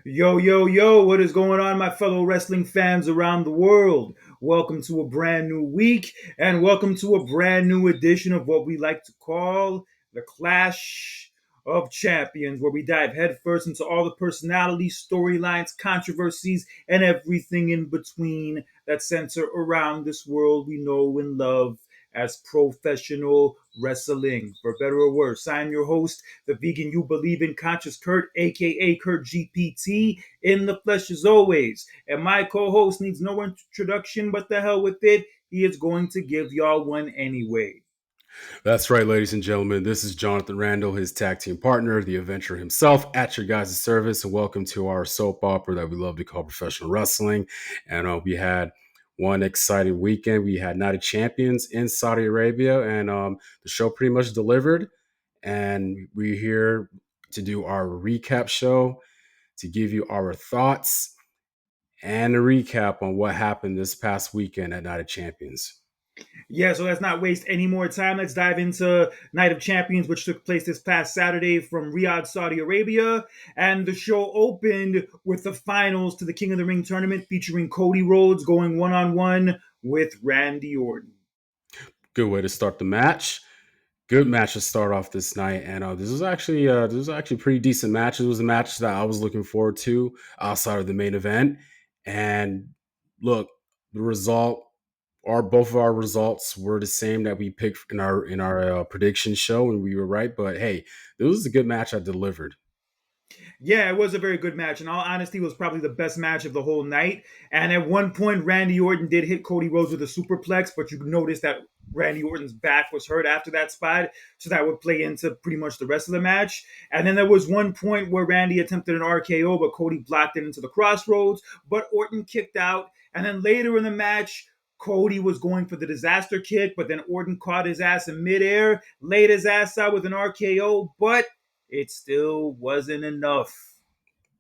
Yo, yo, yo, what is going on, my fellow wrestling fans around the world? Welcome to a brand new week, and welcome to a brand new edition of what we like to call the Clash of Champions, where we dive headfirst into all the personalities, storylines, controversies, and everything in between that center around this world we know and love as professional wrestling. For better or worse, I'm your host, the vegan you believe in, Conscious Kurt, aka Kurt GPT, in the flesh as always. And my co host needs no introduction, but the hell with it. He is going to give y'all one anyway. That's right, ladies and gentlemen. This is Jonathan Randall, his tag team partner, the Adventurer himself, at your guys' service. And welcome to our soap opera that we love to call professional wrestling. And we had one exciting weekend. We had Night of Champions in Saudi Arabia, and the show pretty much delivered. And we're here to do our recap show, to give you our thoughts and a recap on what happened this past weekend at Night of Champions. Yeah, so let's not waste any more time. Let's dive into Night of Champions, which took place this past Saturday from Riyadh, Saudi Arabia. And the show opened with the finals to the King of the Ring tournament featuring Cody Rhodes going one on one with Randy Orton. Good way to start the match. Good match to start off this night, and this was actually a pretty decent match. It was a match that I was looking forward to outside of the main event. And look, the result, our both of our results were the same that we picked in our prediction show, and we were right. But hey, this was a good match. I delivered. Yeah, it was a very good match. In all honesty, it was probably the best match of the whole night. And at one point, Randy Orton did hit Cody Rhodes with a superplex, but you noticed that Randy Orton's back was hurt after that spot, so that would play into pretty much the rest of the match. And then there was one point where Randy attempted an RKO, but Cody blocked it into the crossroads, but Orton kicked out. And then later in the match, Cody was going for the disaster kick, but then Orton caught his ass in midair, laid his ass out with an RKO, but it still wasn't enough.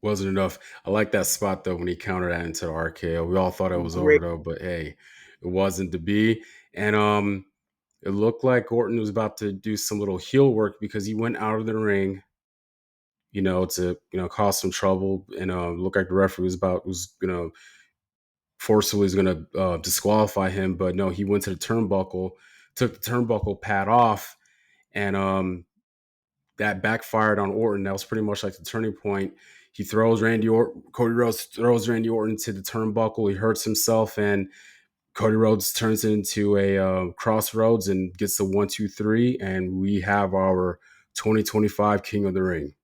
Wasn't enough. I like that spot though when he countered that into the RKO. We all thought it was over Great. though, but hey, it wasn't to be. And it looked like Orton was about to do some little heel work because he went out of the ring, to cause some trouble, and looked like the referee was forcefully was gonna disqualify him, but no, he went to the turnbuckle, took the turnbuckle pad off, and that backfired on Orton. That was pretty much like the turning point. He throws Cody Rhodes throws Randy Orton to the turnbuckle. He hurts himself, and Cody Rhodes turns it into a crossroads and gets the 1, 2, 3, and we have our 2025 King of the Ring,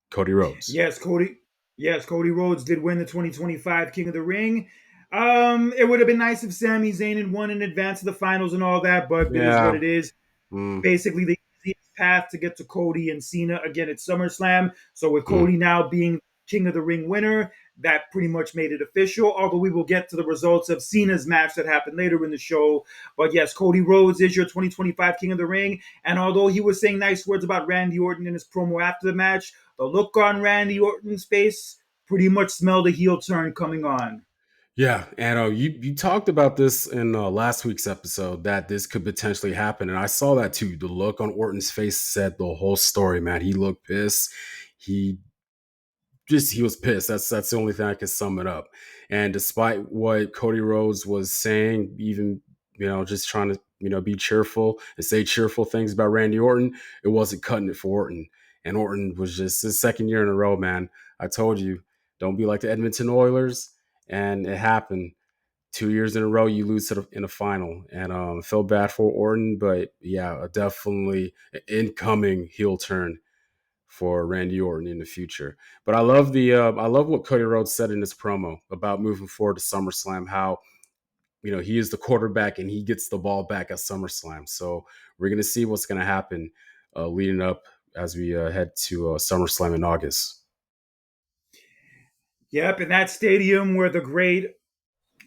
Cody Rhodes. Yes, Cody. Yes, Cody Rhodes did win the 2025 King of the Ring. It would have been nice if Sami Zayn had won in advance of the finals and all that, but it is what Yeah. it is. Mm. Basically, the easiest path to get to Cody and Cena again at SummerSlam. So with Mm. Cody now being King of the Ring winner, that pretty much made it official. Although we will get to the results of Cena's match that happened later in the show. But yes, Cody Rhodes is your 2025 King of the Ring. And although he was saying nice words about Randy Orton in his promo after the match, the look on Randy Orton's face pretty much smelled a heel turn coming on. Yeah, and you talked about this in last week's episode that this could potentially happen, and I saw that too. The look on Orton's face said the whole story, man. He looked pissed. He he was pissed. That's the only thing I can sum it up. And despite what Cody Rhodes was saying, even just trying to be cheerful and say cheerful things about Randy Orton, it wasn't cutting it for Orton. And Orton was just his second year in a row, man. I told you, don't be like the Edmonton Oilers, and it happened. 2 years in a row, you lose in a final, and felt bad for Orton, but yeah, definitely an incoming heel turn for Randy Orton in the future. But I love what Cody Rhodes said in his promo about moving forward to SummerSlam. How he is the quarterback and he gets the ball back at SummerSlam. So we're gonna see what's gonna happen leading up as we head to SummerSlam in August. Yep, in that stadium where the great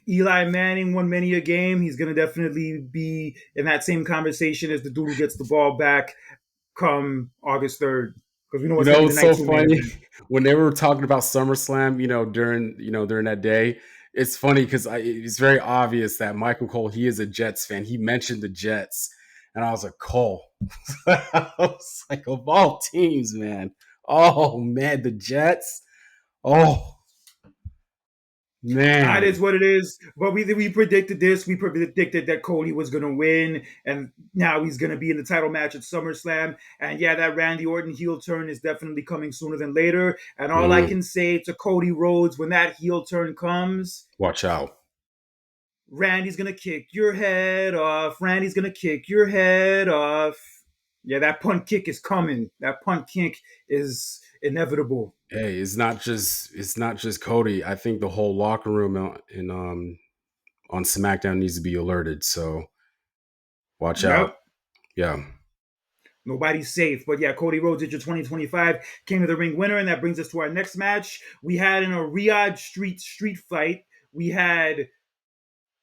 Eli Manning won many a game, he's going to definitely be in that same conversation as the dude who gets the ball back come August 3rd. Because we know it's going to be It's the night so two main funny event. when they were talking about SummerSlam. During that day, it's funny because it's very obvious that Michael Cole, he is a Jets fan. He mentioned the Jets, and I was like, Cole. I was like, of all teams, man. Oh man, the Jets. Oh It man. is what it is. But we predicted this. We predicted that Cody was going to win, and now he's going to be in the title match at SummerSlam. And yeah, that Randy Orton heel turn is definitely coming sooner than later. And all I Mhm. can say to Cody Rhodes when that heel turn comes, Watch out. Randy's going to kick your head off. Randy's going to kick your head off. Yeah, that punt kick is coming. That punt kick is inevitable. Hey, it's not just Cody. I think the whole locker room on SmackDown needs to be alerted. So watch out. Yep. Yeah. Nobody's safe. But yeah, Cody Rhodes did your 2025 King of the Ring winner, and that brings us to our next match. We had in a Riyadh street fight, we had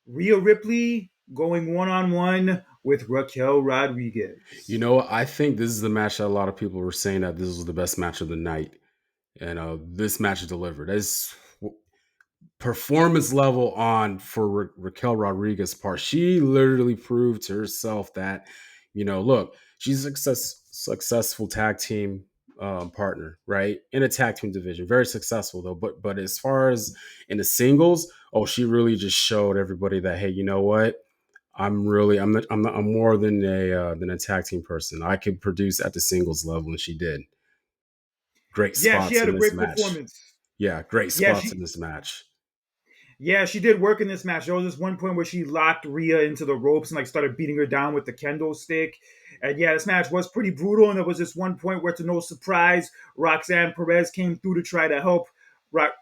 Rhea Ripley going one on one with Raquel You Rodriguez. know, I think this is the match that a lot of people were saying that this was the best match of the night. And this match delivered. As performance level on for Raquel Rodriguez's part. She literally proved to herself that, look, she's a successful tag team partner, right? In a tag team division, very successful though. But as far as in the singles, oh, she really just showed everybody that, hey, you know what? I'm more than a tag team person. I could produce at the singles level, and she did. Great Yeah, she spots had in a this great match. performance. Yeah, great Yeah, spots she in this match. Yeah, she did work in this match. There was this one point where she locked Rhea into the ropes and like started beating her down with the kendo stick. And yeah, this match was pretty brutal. And there was this one point where, to no surprise, Roxanne Perez came through to try to help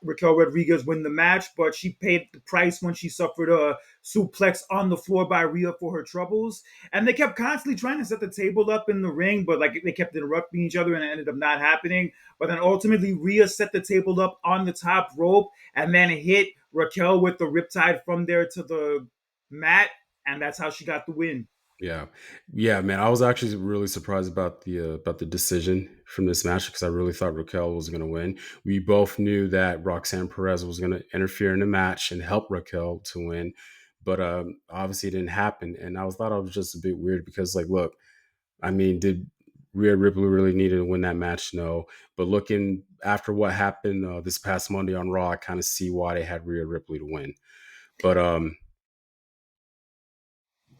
Raquel Rodriguez win the match, but she paid the price when she suffered a suplex on the floor by Rhea for her troubles. And they kept constantly trying to set the table up in the ring, but like they kept interrupting each other and it ended up not happening. But then ultimately, Rhea set the table up on the top rope and then hit Raquel with the riptide from there to the mat, and that's how she got the win. Yeah, yeah, man. I was actually really surprised about the decision from this match because I really thought Raquel was going to win. We both knew that Roxanne Perez was going to interfere in the match and help Raquel to win, but obviously it didn't happen. And thought I was just a bit weird because, like, look, I mean, did Rhea Ripley really needed to win that match? No, but looking after what happened this past Monday on Raw, I kind of see why they had Rhea Ripley to win. But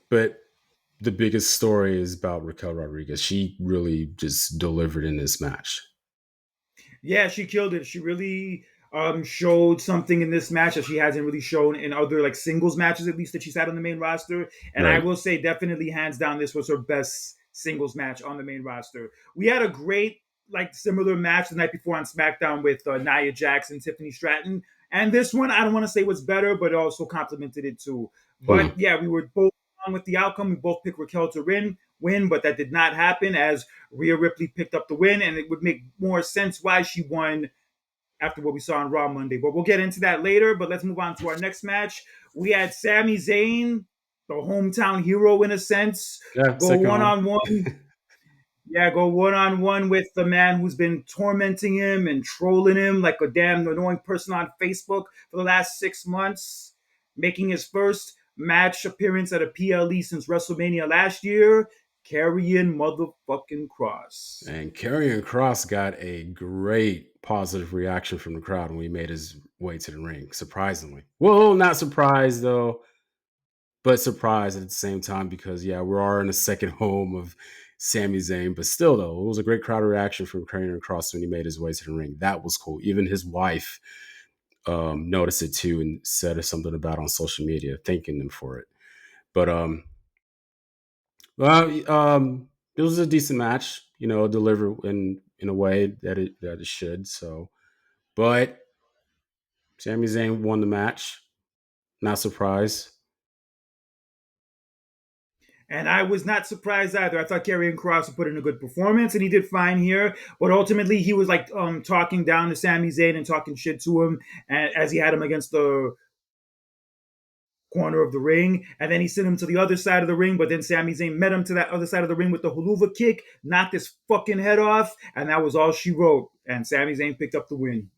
but the biggest story is about Raquel Rodriguez. She really just delivered in this match. Yeah, she killed it. She really showed something in this match that she hasn't really shown in other like singles matches, at least that she's had on the main roster. And I Right. will say, definitely hands down, this was her best singles match on the main roster. We had a great like similar match the night before on SmackDown with Nia Jax and Tiffany Stratton. And this one, I don't want to say was better, but it also complemented it too. Hmm. But yeah, we were both on with the outcome. We both picked Raquel to win, but that did not happen as Rhea Ripley picked up the win, and it would make more sense why she won after what we saw on Raw Monday. But we'll get into that later. But let's move on to our next match. We had Sami Zayn, the hometown hero in a sense, Yeah, go second one home. on one. Yeah, go one on one with the man who's been tormenting him and trolling him like a damn annoying person on Facebook for the last 6 months, making his first match appearance at a PLE since WrestleMania last year. Carrying motherfucking Cross. And Karrion Cross got a great positive reaction from the crowd when he made his way to the ring, surprisingly. Well, not surprised though, but surprised at the same time because, yeah, we are in a second home of Sami Zayn. But still, though, it was a great crowd reaction from Karrion Cross when he made his way to the ring. That was cool. Even his wife noticed it too and said something about it on social media, thanking them for it. But well, it was a decent match. Delivered in a way that it should. So, but Sami Zayn won the match. Not surprised. And I was not surprised either. I thought Karrion Cross would put in a good performance, and he did fine here. But ultimately, he was like talking down to Sami Zayn and talking shit to him as he had him against the corner of the ring. And then he sent him to the other side of the ring. But then Sami Zayn met him to that other side of the ring with the haluva kick, knocked his fucking head off, and that was all she wrote. And Sami Zayn picked up the win.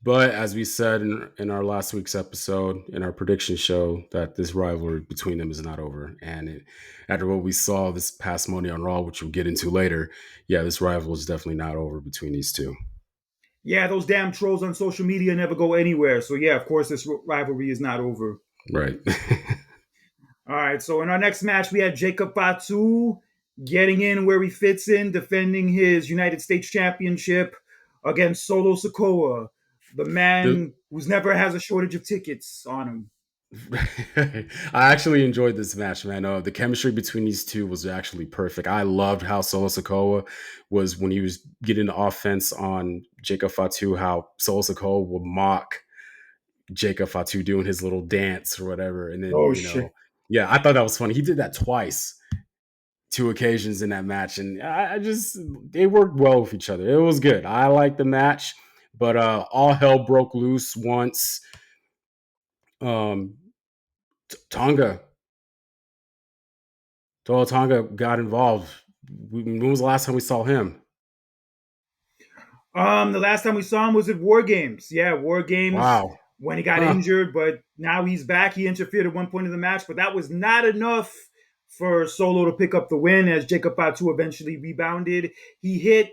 But as we said in our last week's episode, in our prediction show, that this rivalry between them is not over. And after what we saw this past Monday on Raw, which we'll get into later, yeah, this rivalry is definitely not over between these two. Yeah, those damn trolls on social media never go anywhere. So yeah, of course this rivalry is not over. Right. All right, so in our next match, we had Jacob Fatu getting in where he fits in, defending his United States Championship against Solo Sikoa, the The man who's never has a shortage of tickets on him. I actually enjoyed this match, man. The chemistry between these two was actually perfect. I loved how Solo Sikoa was when he was getting the offense on Jacob Fatu, how Solo Sikoa would mock Jacob Fatu doing his little dance or whatever. And then, Oh shit. yeah, I thought that was funny. He did that twice, two occasions in that match. And I just, they worked well with each other. It was good. I liked the match, but all hell broke loose once. Um, Tonga Toa Tonga got involved. When was the last time we saw him? The last time we saw him was at War Games. Yeah, War Games Wow. when he got Huh. injured, but now he's back. He interfered at one point in the match, but that was not enough for Solo to pick up the win as Jacob Fatu eventually rebounded. He hit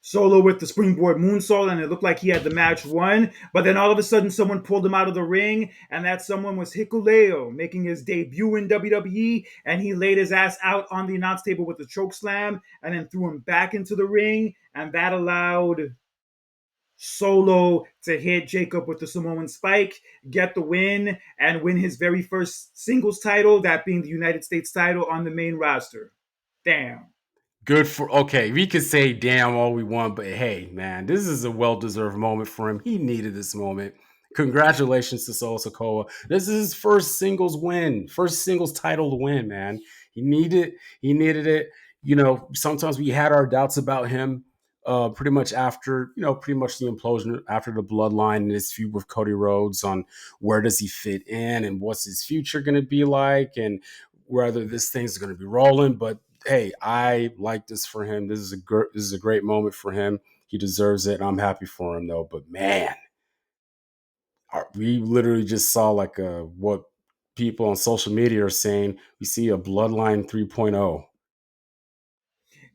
Solo with the springboard moonsault, and it looked like he had the match won. But then all of a sudden, someone pulled him out of the ring, and that someone was Hikuleo, making his debut in WWE. And he laid his ass out on the announce table with a choke slam, and then threw him back into the ring, and that allowed Solo to hit Jacob with the Samoan Spike, get the win, and win his very first singles title, that being the United States title on the main roster. Damn. Good for okay. We could say damn all we want, but hey, man, this is a well-deserved moment for him. He needed this moment. Congratulations to Solo Sokoa. This is his first singles win, first singles title to win, man. He needed it. Sometimes we had our doubts about him. Pretty much after, pretty much the implosion after the bloodline and his feud with Cody Rhodes on where does he fit in and what's his future going to be like and whether this thing's going to be rolling. But hey, I like this for him. This is a great moment for him. He deserves it. I'm happy for him though. But man, we literally just saw like what people on social media are saying. We see a Bloodline 3.0.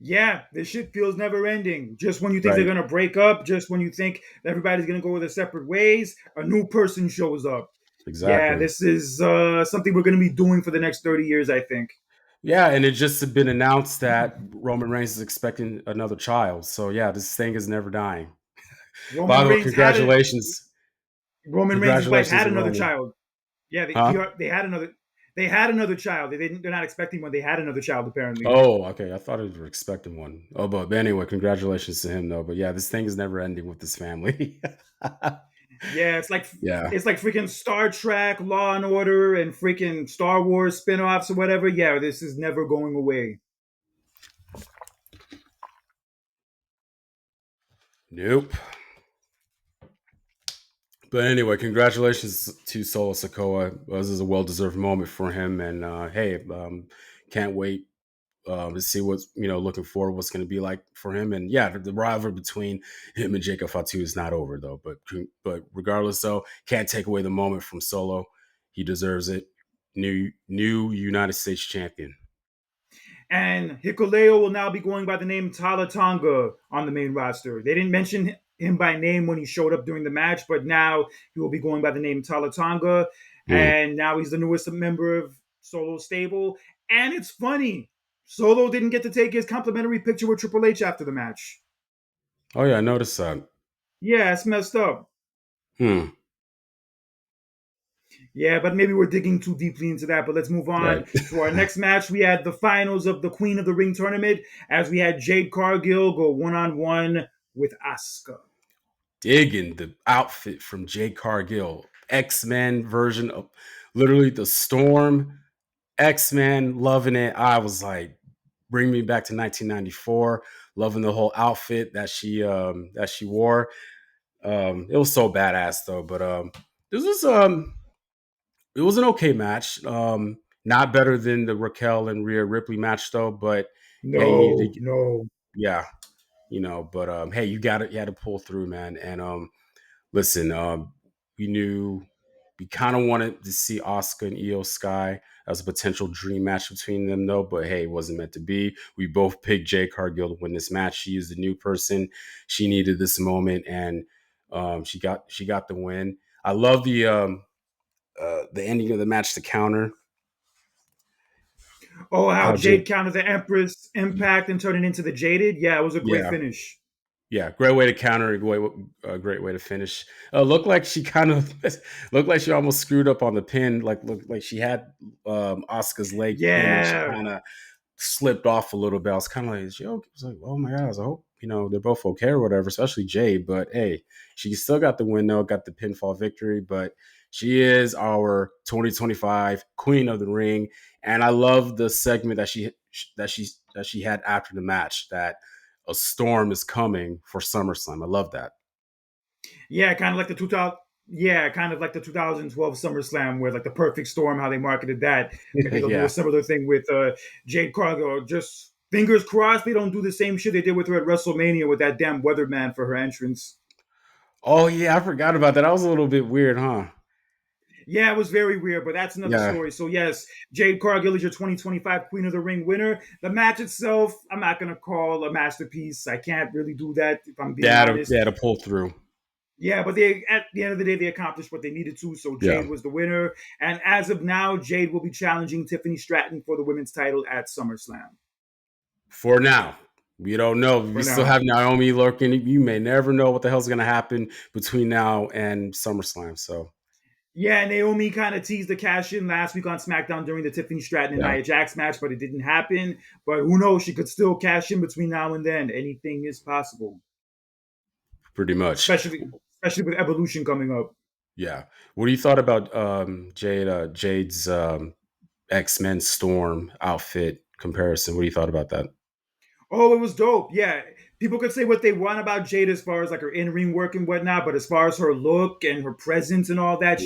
Yeah, this shit feels never ending. Just when you think they're Right. gonna break up, just when you think everybody's gonna go their separate ways, a new person shows up. Yeah, Exactly. this is something we're gonna be doing for the next 30 years, I think. Yeah, and it just had been announced that Roman Reigns is expecting another child. So yeah, this thing is never dying. By Roman the way, Reigns had it. congratulations. Roman Reigns' wife Congratulations had to another Roman. child. Yeah, Huh? they had another. They had another child. They didn't. They're not expecting one. They had another child apparently. Oh, okay. I thought you were expecting one. Oh, but anyway, congratulations to him, though. But yeah, this thing is never ending with this family. Yeah, Yeah, it's like freaking Star Trek, Law and Order, and freaking Star Wars spin-offs or whatever. Yeah, this is never going away. nope. But anyway, congratulations to Solo Sokoa. This is a well-deserved moment for him, and hey, can't wait to see what's looking forward what's going to be like for him. And yeah, the rivalry between him and Jacob Fatu is not over though. But regardless, though, can't take away the moment from Solo. He deserves it. New United States champion. And Hikuleo will now be going by the name Tala Tonga on the main roster. They didn't mention him by name when he showed up during the match, but now he will be going by the name Tala Tonga. Hmm. And now he's the newest member of Solo's stable. And it's funny, Solo didn't get to take his complimentary picture with Triple H after the match. Oh yeah, I noticed that. Yeah, it's messed up. Hmm. Yeah, but maybe we're digging too deeply into that. But let's move on Right. to our next match. We had the finals of the Queen of the Ring tournament as we had Jade Cargill go one on one with Asuka. Digging the outfit from Jay Cargill, X-Men version of literally the Storm, X-Men, loving it. I was like, bring me back to 1994, loving the whole outfit that she wore. It was so badass though, but this was it was an okay match. Not better than the Raquel and Rhea Ripley match though, but yeah, you needed to No, no. yeah, but hey, you had to pull through, man. And listen, we knew. We kind of wanted to see Asuka and Io Sky as a potential dream match between them, though. But hey, it wasn't meant to be. We both picked Jade Cargill to win this match. She is the new person. She needed this moment, and she got the win. I love the ending of the match to counter. Oh, how How Jade, Jade countered the Empress Impact and turned it into the Jaded. Yeah, it was a great yeah, finish. yeah, great way to counter, a great way to finish. Looked like she kind of looked like she almost screwed up on the pin. Like looked like she had Oscar's leg pin, and she Yeah. kind of slipped off a little bit. I was kind of like, is she okay? I was like, oh my god, I hope they're both okay or whatever. Especially Jade, but hey, she still got the win though, got the pinfall victory. But she is our 2025 Queen of the Ring, and I love the segment that she had after the match, that a storm is coming for SummerSlam. I love that. Yeah, kind of like the 2000. Yeah, kind of like the 2012 SummerSlam, where like the perfect storm, how they marketed that. Maybe they'll do a Yeah. similar thing with Jade Cargill. Just fingers crossed they don't do the same shit they did with her at WrestleMania with that damn weatherman for her entrance. Oh yeah, I forgot about that. That was a little bit weird, huh? Yeah, it was very weird, but that's another Yeah. story. So yes, Jade Cargill is your 2025 Queen of the Ring winner. The match itself, I'm not gonna call a masterpiece. I can't really do that if I'm being honest. They had to pull through. Yeah, but they at the end of the day they accomplished what they needed to. So Yeah. Jade was the winner, and as of now, Jade will be challenging Tiffany Stratton for the women's title at SummerSlam. For now. We don't know. We For still now. have Naomi lurking. You may never know what the hell's going to happen between now and SummerSlam. So, Yeah, Naomi kind of teased the cash in last week on SmackDown during the Tiffany Stratton and yeah, Nia Jax match, but it didn't happen. But who knows? She could still cash in between now and then. Anything is possible, pretty much. especially with Evolution coming up. Yeah. What do you thought about Jade's X-Men Storm outfit comparison? What do you thought about that? Oh, it was dope. Yeah. People could say what they want about Jade as far as like her in-ring work and whatnot, but as far as her look and her presence and all that, Mhm.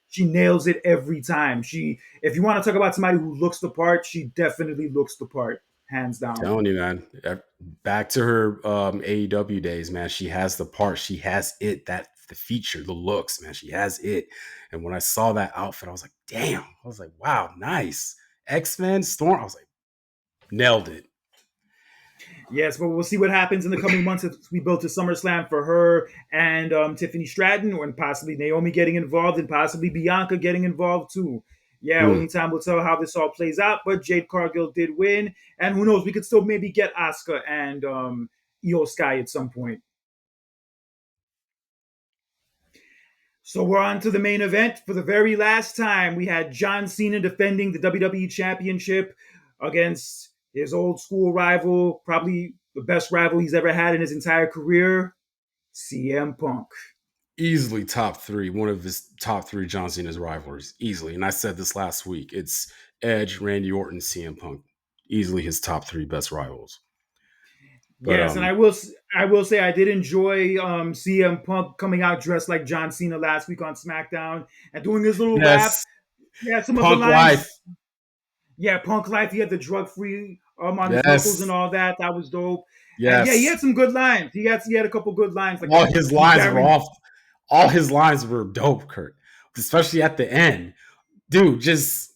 she nails it every time. She if you want to talk about somebody who looks the part, she definitely looks the part, hands down. Telling you, man. Back to her AEW days, man. She has the part. She has it. That the feature, the looks, man. She has it. And when I saw that outfit, I was like, damn. I was like, wow, nice. X-Men Storm. I was like, nailed it. Yes, but we'll see what happens in the coming months as we build to SummerSlam for her and Tiffany Stratton, and possibly Naomi getting involved, and possibly Bianca getting involved too. Yeah, Mm. only time will tell how this all plays out. But Jade Cargill did win, and who knows? We could still maybe get Asuka and Io Sky at some point. So we're on to the main event. For the very last time, we had John Cena defending the WWE Championship against his old school rival, probably the best rival he's ever had in his entire career, CM Punk. Easily top three, one of his top three John Cena's rivalries. Easily. And I said this last week. It's Edge, Randy Orton, CM Punk. Easily his top three best rivals. But Yes, and I will say I did enjoy CM Punk coming out dressed like John Cena last week on SmackDown and doing his little rap. yes, Yeah, some of the Punk life. lines. Yeah, Punk Life. He had the drug free on his knuckles and Yes. all that. That was dope. And yeah, he Yes. had some good lines. He had a couple good lines like All that. his He's lines were Baron. off. All his lines were dope, Kurt. Especially at the end. Dude, just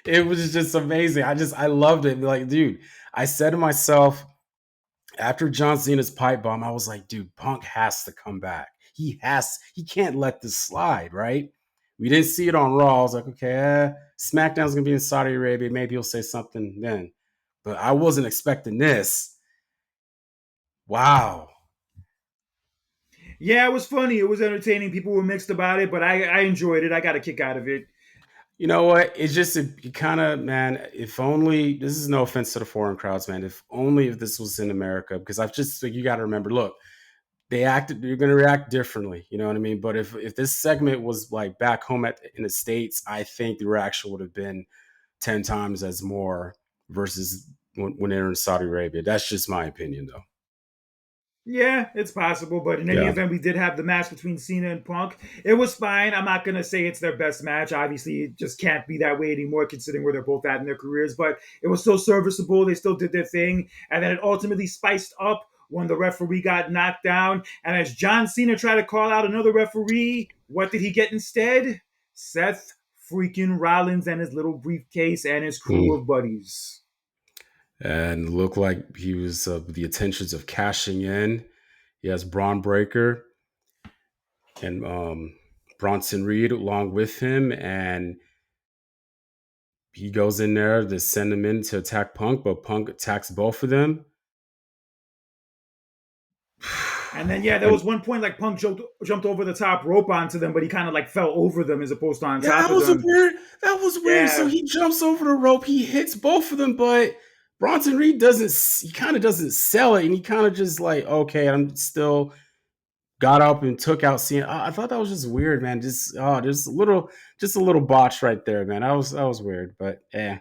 it was just amazing. I loved it. Like, dude, I said to myself after John Cena's pipe bomb, I was like, dude, Punk has to come back. He can't let this slide, right? We didn't see it on Raw. I was like, okay, SmackDown's gonna be in Saudi Arabia. Maybe he'll say something then. But I wasn't expecting this. Wow. Yeah, it was funny. It was entertaining. People were mixed about it, but I enjoyed it. I got a kick out of it. You know what? It's just it kind of, man. If only, this is no offense to the foreign crowds, man. If only if this was in America, because I've just like, you got to remember. Look, they acted. You're going to react differently. You know what I mean? But if this segment was like back home in the States, I think the reaction would have been 10 times as more versus when they're in Saudi Arabia. That's just my opinion, though. Yeah, it's possible, but in any Yeah. event, we did have the match between Cena and Punk. It was fine. I'm not gonna say it's their best match. Obviously, it just can't be that way anymore, considering where they're both at in their careers. But it was still serviceable. They still did their thing, and then it ultimately spiced up when the referee got knocked down. And as John Cena tried to call out another referee, what did he get instead? Seth freaking Rollins and his little briefcase and his crew Mm. of buddies. And looked like he was with the intentions of cashing in. He has Braun Breaker and Bronson Reed along with him, and he goes in there to send him in to attack Punk, but Punk attacks both of them. And then yeah, there And was one point like Punk jumped over the top rope onto them, but he kind of like fell over them as opposed to on yeah, top that of was a them. weird. That was weird. So Yeah, he jumps over the rope, he hits both of them, but Bronson Reed doesn't. He kind of doesn't sell it, and he kind of just like, okay, I'm still got up and took out Cena. I thought that was just weird, man. Just there's just a little botch right there, man. That was weird, but yeah.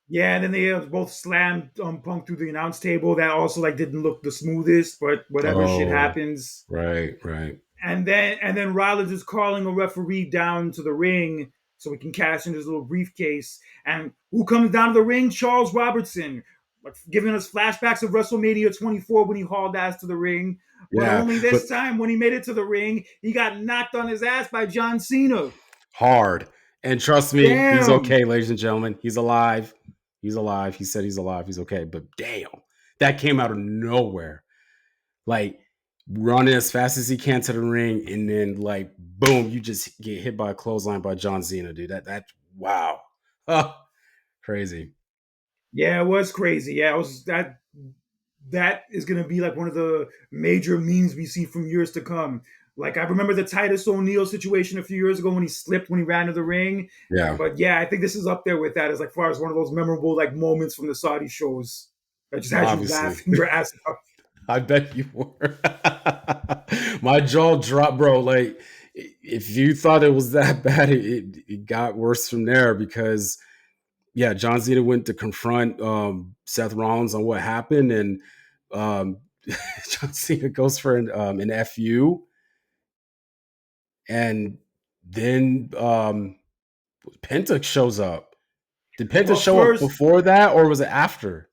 yeah, and then they both slammed Punk through the announce table. That also like didn't look the smoothest, but whatever, shit Oh, happens. right. And then Rollins is calling a referee down to the ring so he can cash in his little briefcase. And who comes down to the ring? Charles Robertson, like giving us flashbacks of WrestleMania 24 when he hauled ass to the ring. But Yeah, only but this time, when he made it to the ring, he got knocked on his ass by John Cena. hard. And trust me, he's Damn. okay, ladies and gentlemen. He's alive. He's alive. He said he's alive. He's okay. But damn, that came out of nowhere. Like running as fast as he can to the ring, and then like boom, you just get hit by a clothesline by John Cena, dude. That wow. Oh, crazy. Yeah, it was crazy. Yeah, it was that is going to be like one of the major memes we see from years to come. Like I remember the Titus O'Neil situation a few years ago when he slipped when he ran to the ring. Yeah, But yeah, I think this is up there with that as like far as one of those memorable like moments from the Saudi shows that just had you obviously. laughing your ass off. I bet you were. My jaw dropped, bro. Like, if you thought it was that bad, it got worse from there because, yeah, John Cena went to confront Seth Rollins on what happened, and um, John Cena goes for an FU, and then Penta shows up. Did Penta Well, show up first, before that, or was it after?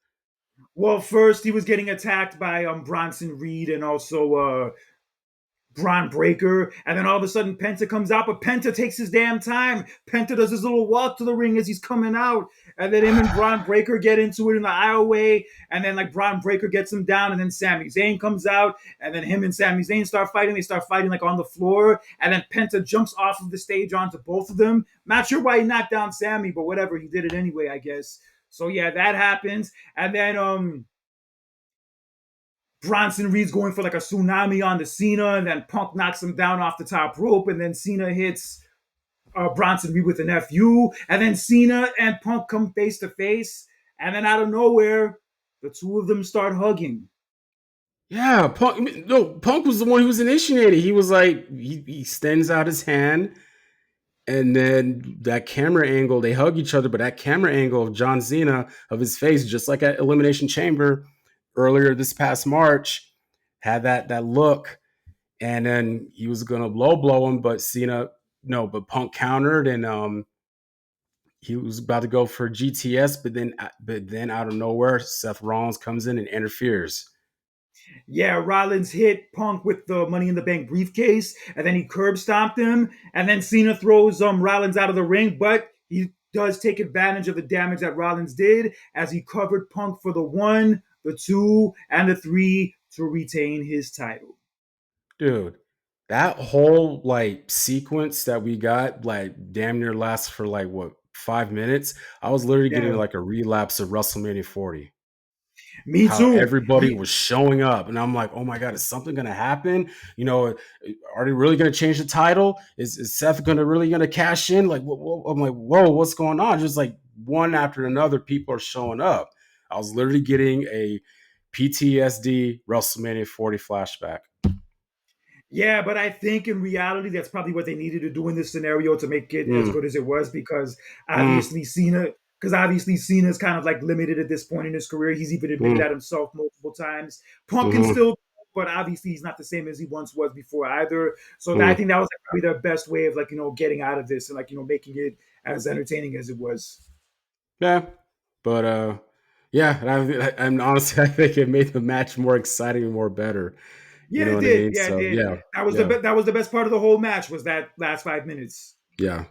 first he was getting attacked by Bronson Reed and also Braun Breaker, and then all of a sudden Penta comes out, but Penta takes his damn time. Penta does his little walk to the ring as he's coming out, and then him and Braun Breaker get into it in the aisleway, and then like Braun Breaker gets him down, and then Sami Zayn comes out, and then him and Sami Zayn start fighting. They start fighting like on the floor, and then Penta jumps off of the stage onto both of them. Not sure why he knocked down Sami, but whatever, he did it anyway, I guess. So yeah, that happens, and then Bronson Reed's going for like a tsunami on the Cena, and then Punk knocks him down off the top rope, and then Cena hits Bronson Reed with an FU, and then Cena and Punk come face to face, and then out of nowhere, the two of them start hugging. Yeah, Punk. No, Punk was the one who was initiated. He was like, he extends out his hand, and then that camera angle, they hug each other, but that camera angle of John Cena of his face, just like at Elimination Chamber earlier this past March, had that look, and then he was gonna low blow him, but Cena, no, but Punk countered, and he was about to go for GTS, but then out of nowhere, Seth Rollins comes in and interferes. Yeah, Rollins hit Punk with the Money in the Bank briefcase, and then he curb stomped him, and then Cena throws Rollins out of the ring, but he does take advantage of the damage that Rollins did as he covered Punk for the 1, the 2, and the 3 to retain his title. Dude, that whole like sequence that we got like damn near lasts for like what 5 minutes. I was literally getting Yeah, like a relapse of WrestleMania 40. me How too. everybody was showing up, and I'm like, oh my god, is something gonna happen? You know, are they really gonna change the title? Is Seth gonna really gonna cash in? Like, I'm like, whoa, what's going on? Just like one after another, people are showing up. I was literally getting a PTSD WrestleMania 40 flashback. Yeah, but I think in reality, that's probably what they needed to do in this scenario to make it as Mm, good as it was because mm, obviously Cena. Because obviously Cena's kind of like limited at this point in his career. He's even admitted mm, that himself multiple times. Punk can mm-hmm. still, but obviously he's not the same as he once was before either. So I Mm. think that was like probably the best way of like getting out of this and like making it as entertaining as it was. Yeah, but Yeah, and honestly, I think it made the match more exciting and more better. You Yeah, know it what I did. mean? Yeah, it So did. yeah, That was yeah, that was the best part of the whole match was that last 5 minutes. yeah.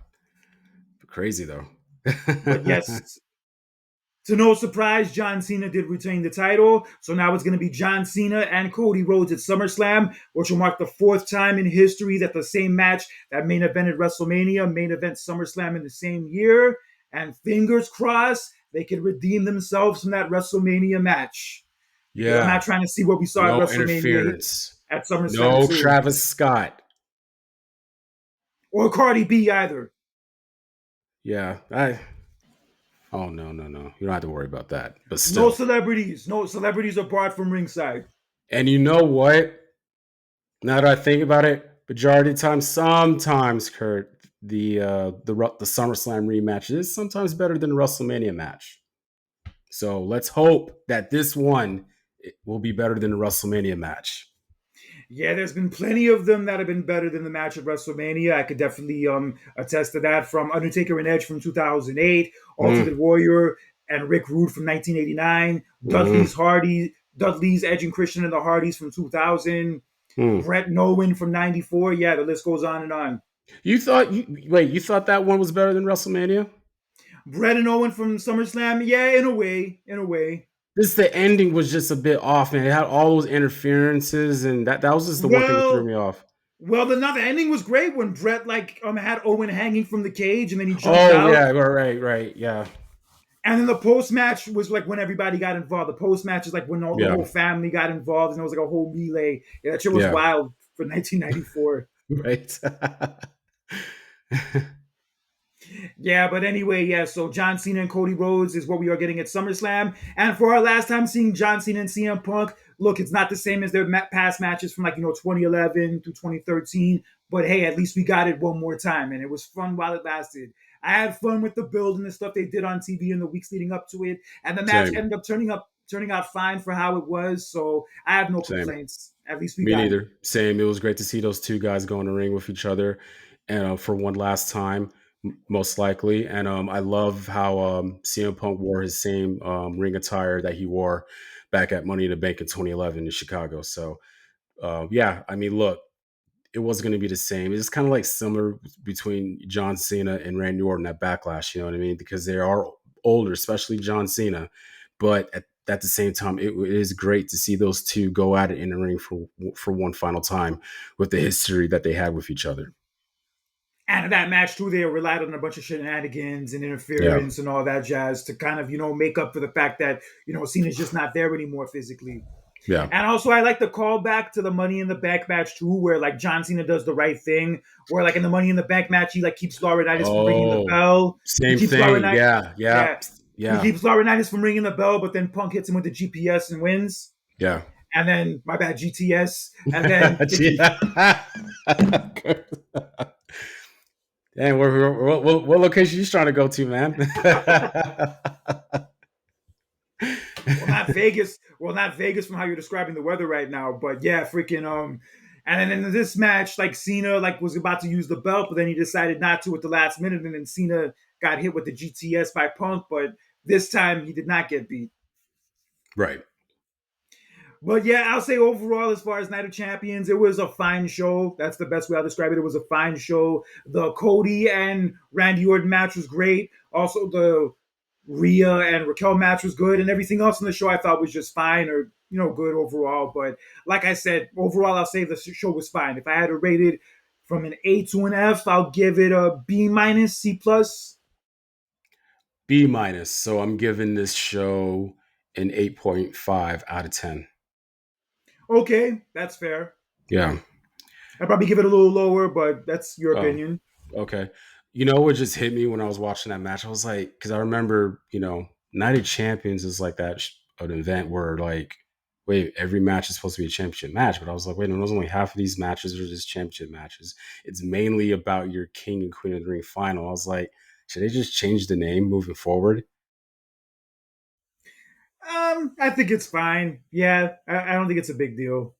Crazy though. But yes, to no surprise, John Cena did retain the title. So now it's going to be John Cena and Cody Rhodes at SummerSlam, which will mark the fourth time in history that the same match that main evented WrestleMania, main event SummerSlam in the same year. And fingers crossed, they can redeem themselves from that WrestleMania match. Because I'm not Yeah. trying to see what we saw at No WrestleMania interference. at SummerSlam No 2. Travis Scott. Or Cardi B either. Yeah. I Oh no, no, no. You don't have to worry about that. But No still. celebrities. No celebrities are barred from ringside. And you know what? Now that I think about it, majority of the time, sometimes Kurt, the SummerSlam rematch is sometimes better than the WrestleMania match. So let's hope that this one will be better than the WrestleMania match. Yeah, there's been plenty of them that have been better than the match at WrestleMania. I could definitely attest to that. From Undertaker and Edge from 2008, Mm, Ultimate Warrior and Rick Rude from 1989, mm, Dudley's Edge and Christian and the Hardys from 2000, mm. Brett Nolan from 94. Yeah, the list goes on and on. You thought that one was better than WrestleMania? Brett and Owen from SummerSlam. Yeah, in a way, in a way. This the ending was just a bit off, man. It had all those interferences, and that was just the one thing that threw Well, me off. the ending was great when Brett had Owen hanging from the cage and then he jumped Oh out. yeah, right, yeah, And then the post match was like when everybody got involved. The post match is like when the yeah, whole family got involved and it was like a whole melee. Yeah, that shit was yeah, wild for 1994. right. Yeah, but anyway, yeah. So John Cena and Cody Rhodes is what we are getting at SummerSlam. And for our last time seeing John Cena and CM Punk, look, it's not the same as their past matches from 2011 through 2013. But hey, at least we got it one more time, and it was fun while it lasted. I had fun with the build and the stuff they did on TV in the weeks leading up to it, and the match Same, ended up turning out fine for how it was. So I have no same. complaints. At least we Me got it. neither. Same. It was great to see those two guys go in the ring with each other, and for one last time, most likely. And I love how CM Punk wore his same ring attire that he wore back at Money in the Bank in 2011 in Chicago. So yeah, I mean, look, it was going to be the same. It's kind of like similar between John Cena and Randy Orton at Backlash. You know what I mean? Because they are older, especially John Cena. But at the same time, it is great to see those two go at it in the ring for one final time with the history that they had with each other. And in that match too, they relied on a bunch of shenanigans and Yeah, interference and all that jazz to kind of make up for the fact that Cena's just not there anymore physically. yeah. And also, I like the callback to the Money in the Bank match too, where like John Cena does the right thing, where like in the Money in the Bank match, he like keeps Laurinaitis from ringing the Oh, bell. He same keeps thing. Laurinaitis, Yeah, yeah, yeah, he yeah, keeps Laurinaitis from ringing the bell, but then Punk hits him with the GPS and wins. yeah. And then my bad GTS, and then Yeah. Dang, what location you trying to go to, man? well, not Vegas. Well, not Vegas from how you're describing the weather right now, but yeah, freaking And then in this match, like Cena like was about to use the belt, but then he decided not to at the last minute, and then Cena got hit with the GTS by Punk, but this time he did not get beat. Right. But yeah, I'll say overall, as far as Night of Champions, it was a fine show. That's the best way I'll describe it. It was a fine show. The Cody and Randy Orton match was great. Also, the Rhea and Raquel match was good, and everything else in the show I thought was just fine or good overall. But like I said, overall I'll say the show was fine. If I had to rate it from an A to an F, I'll give it a B minus, C plus. B minus. So I'm giving this show an 8.5 out of 10. Okay, that's fair. Yeah. I'd probably give it a little lower, but that's your Oh, opinion. okay. You know what just hit me when I was watching that match? I was like, because I remember, Night of Champions is like that an event where like, wait, every match is supposed to be a championship match, but I was like, wait, there's only half of these matches are just championship matches. It's mainly about your king and queen of the ring final. I was like, should they just change the name moving forward? I think it's fine. Yeah, I don't think it's a big deal.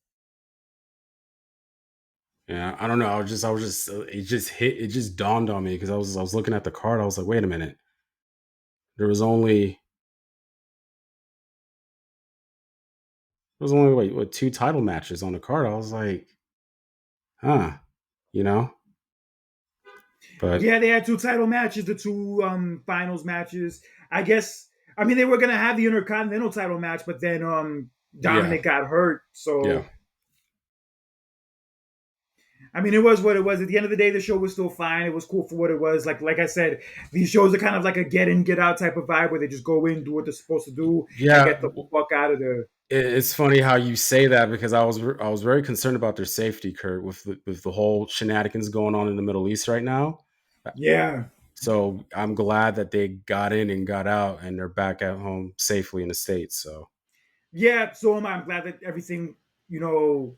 Yeah, I don't know. It just dawned on me because I was looking at the card. I was like, wait a minute, there was only was only what 2 title matches on the card. I was like, huh, you know. But Yeah, they had 2 title matches, the 2 finals matches. I guess I mean they were gonna have the Intercontinental title match, but then yeah, Dominic got hurt. yeah, So I mean it was what it was. At the end of the day, the show was still fine. It was cool for what it was. Like I said, these shows are kind of like a get in, get out type of vibe where they just go in, do what they're supposed to do, and yeah. get the fuck out of there. It's funny how you say that because I was very concerned about their safety, Kurt, with the whole shenanigans going on in the Middle East right now. Yeah. So I'm glad that they got in and got out, and they're back at home safely in the States. So Yeah, so am I. I'm glad that everything,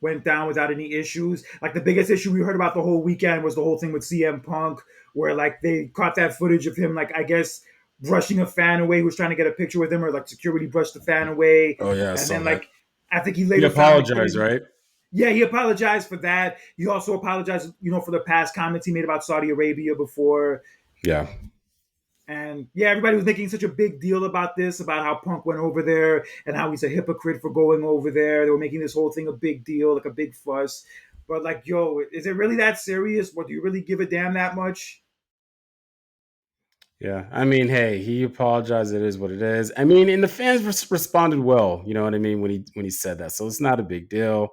went down without any issues. Like the biggest issue we heard about the whole weekend was the whole thing with CM Punk, where like they caught that footage of him, like I guess brushing a fan away who was trying to get a picture with him, or like security brushed the fan away. oh yeah, I And saw then that. like I think he He later found like apologized, 30. right? Yeah, he apologized for that. He also apologized, for the past comments he made about Saudi Arabia before. Yeah, And yeah, everybody was making such a big deal about this, about how Punk went over there and how he's a hypocrite for going over there. They were making this whole thing a big deal, like a big fuss. But like, yo, is it really that serious? What do you really give a damn that much? yeah. I mean, hey, he apologized. It is what it is. I mean, and the fans responded well. You know what I mean when he said that. So it's not a big deal.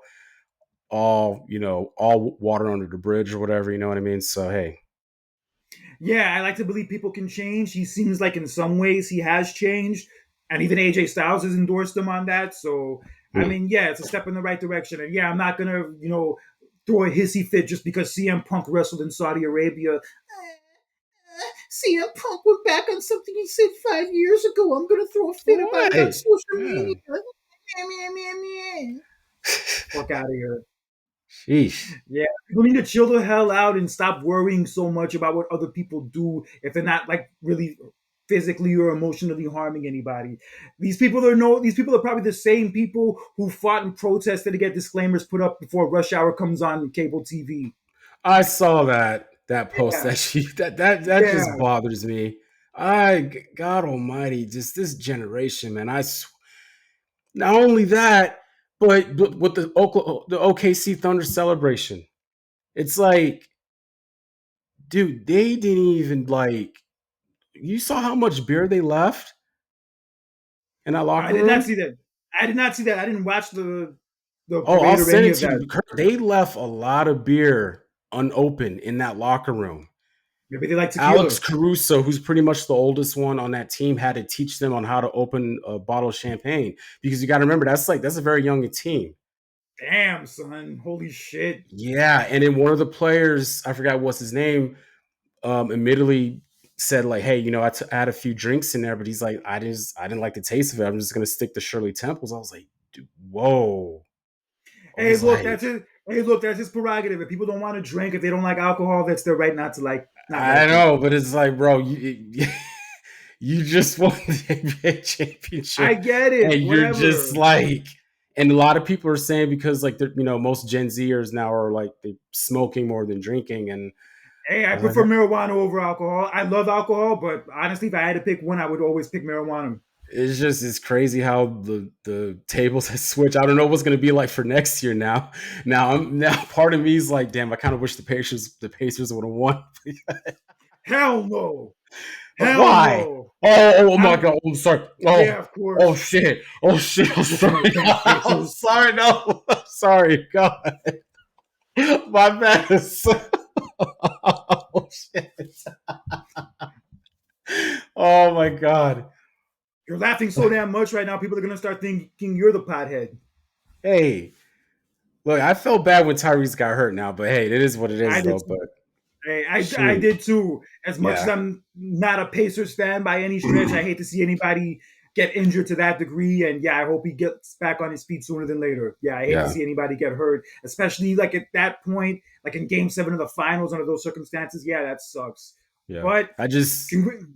All water under the bridge or whatever. You know what I mean? So hey, Yeah, I like to believe people can change. He seems like in some ways he has changed, and even AJ Styles has endorsed him on that. So I mm. mean, yeah, it's a step in the right direction. And yeah, I'm not gonna, throw a hissy fit just because CM Punk wrestled in Saudi Arabia. CM Punk went back on something he said 5 years ago. I'm gonna throw a fit about it on Right. social Yeah. media. Fuck out of here. Sheesh. Yeah, people need to chill the hell out and stop worrying so much about what other people do if they're not like really physically or emotionally harming anybody. These people are probably the same people who fought and protested to get disclaimers put up before Rush Hour comes on cable TV. I saw that post Yeah, that just yeah. bothers me. God Almighty, just this generation, man. Not only that, but with the OKC Thunder celebration, it's like, dude, they didn't even like. You saw how much beer they left in that I locker did not room. see that. I did not see that. I didn't watch the Oh, I'll parade or send any it of to that. you. Kurt, they left a lot of beer unopened in that locker room. Maybe they like Alex tequila. Caruso, who's pretty much the oldest one on that team, had to teach them on how to open a bottle of champagne because you got to remember that's a very young team. Damn, son. Holy shit. Yeah, and then one of the players, I forgot what's his name, admittedly said like, "Hey, I had a few drinks in there, but he's like, I didn't like the taste of it. I'm just gonna stick to Shirley Temples." I was like, dude, whoa. I Hey, was look, like, that's it. Hey, look, that's his prerogative. If people don't want to drink, if they don't like alcohol, that's their right not I like know, people. but it's like, bro, you just won the NBA I championship, get and it. you're just Whatever. like, and a lot of people are saying because like most Gen Zers now are like they smoking more than drinking, and Hey, I I was like, prefer marijuana over alcohol. I love alcohol, but honestly, if I had to pick one, I would always pick marijuana. it's crazy how the tables have switched. I don't know what's going to be like for next year now. Now part of me is like, damn, I kind of wish the Pacers would have won. Hell no. But Hell why? no. Oh my I'm god! I'm sorry. Yeah, Oh of oh course. shit! Oh shit! I'm sorry. Damn I'm Pacers. sorry. No, I'm sorry. God, my bad. Oh shit! Oh my god! You're laughing so damn much right now. People are gonna start thinking you're the pothead. Hey, look, I felt bad when Tyrese got hurt. Now, but hey, it is what it I is, did though. too. But Hey, I shoot, did too. As much as yeah, I'm not a Pacers fan by any stretch, I hate to see anybody get injured to that degree. And yeah, I hope he gets back on his feet sooner than later. Yeah, I hate to yeah, see anybody get hurt, especially like at that point, like in Game 7 of the finals under those circumstances. Yeah, that sucks. yeah. But I just congr-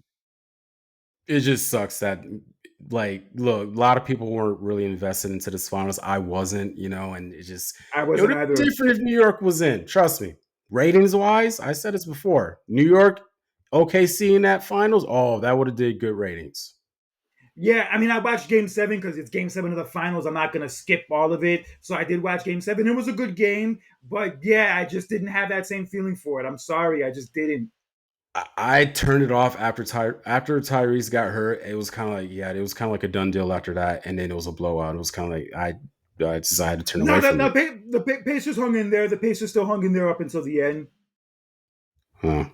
it just sucks that like look, a lot of people weren't really invested into this finals. I wasn't, and I it would wasn't have been either. different if New York was in. Trust me. Ratings wise, I said this before. New York, OKC in that finals, oh, that would have did good ratings. Yeah, I mean, I watched Game 7 because it's Game 7 of the finals. I'm not going to skip all of it. So I did watch Game 7. It was a good game. But yeah, I just didn't have that same feeling for it. I'm sorry. I just didn't. I turned it off after Tyrese got hurt. It was kind of like, yeah, it was kind of like a done deal after that, and then it was a blowout. It was kind of like I just I had to turn No, away from it. the Pacers hung in there. The Pacers still hung in there up until the end. Huh.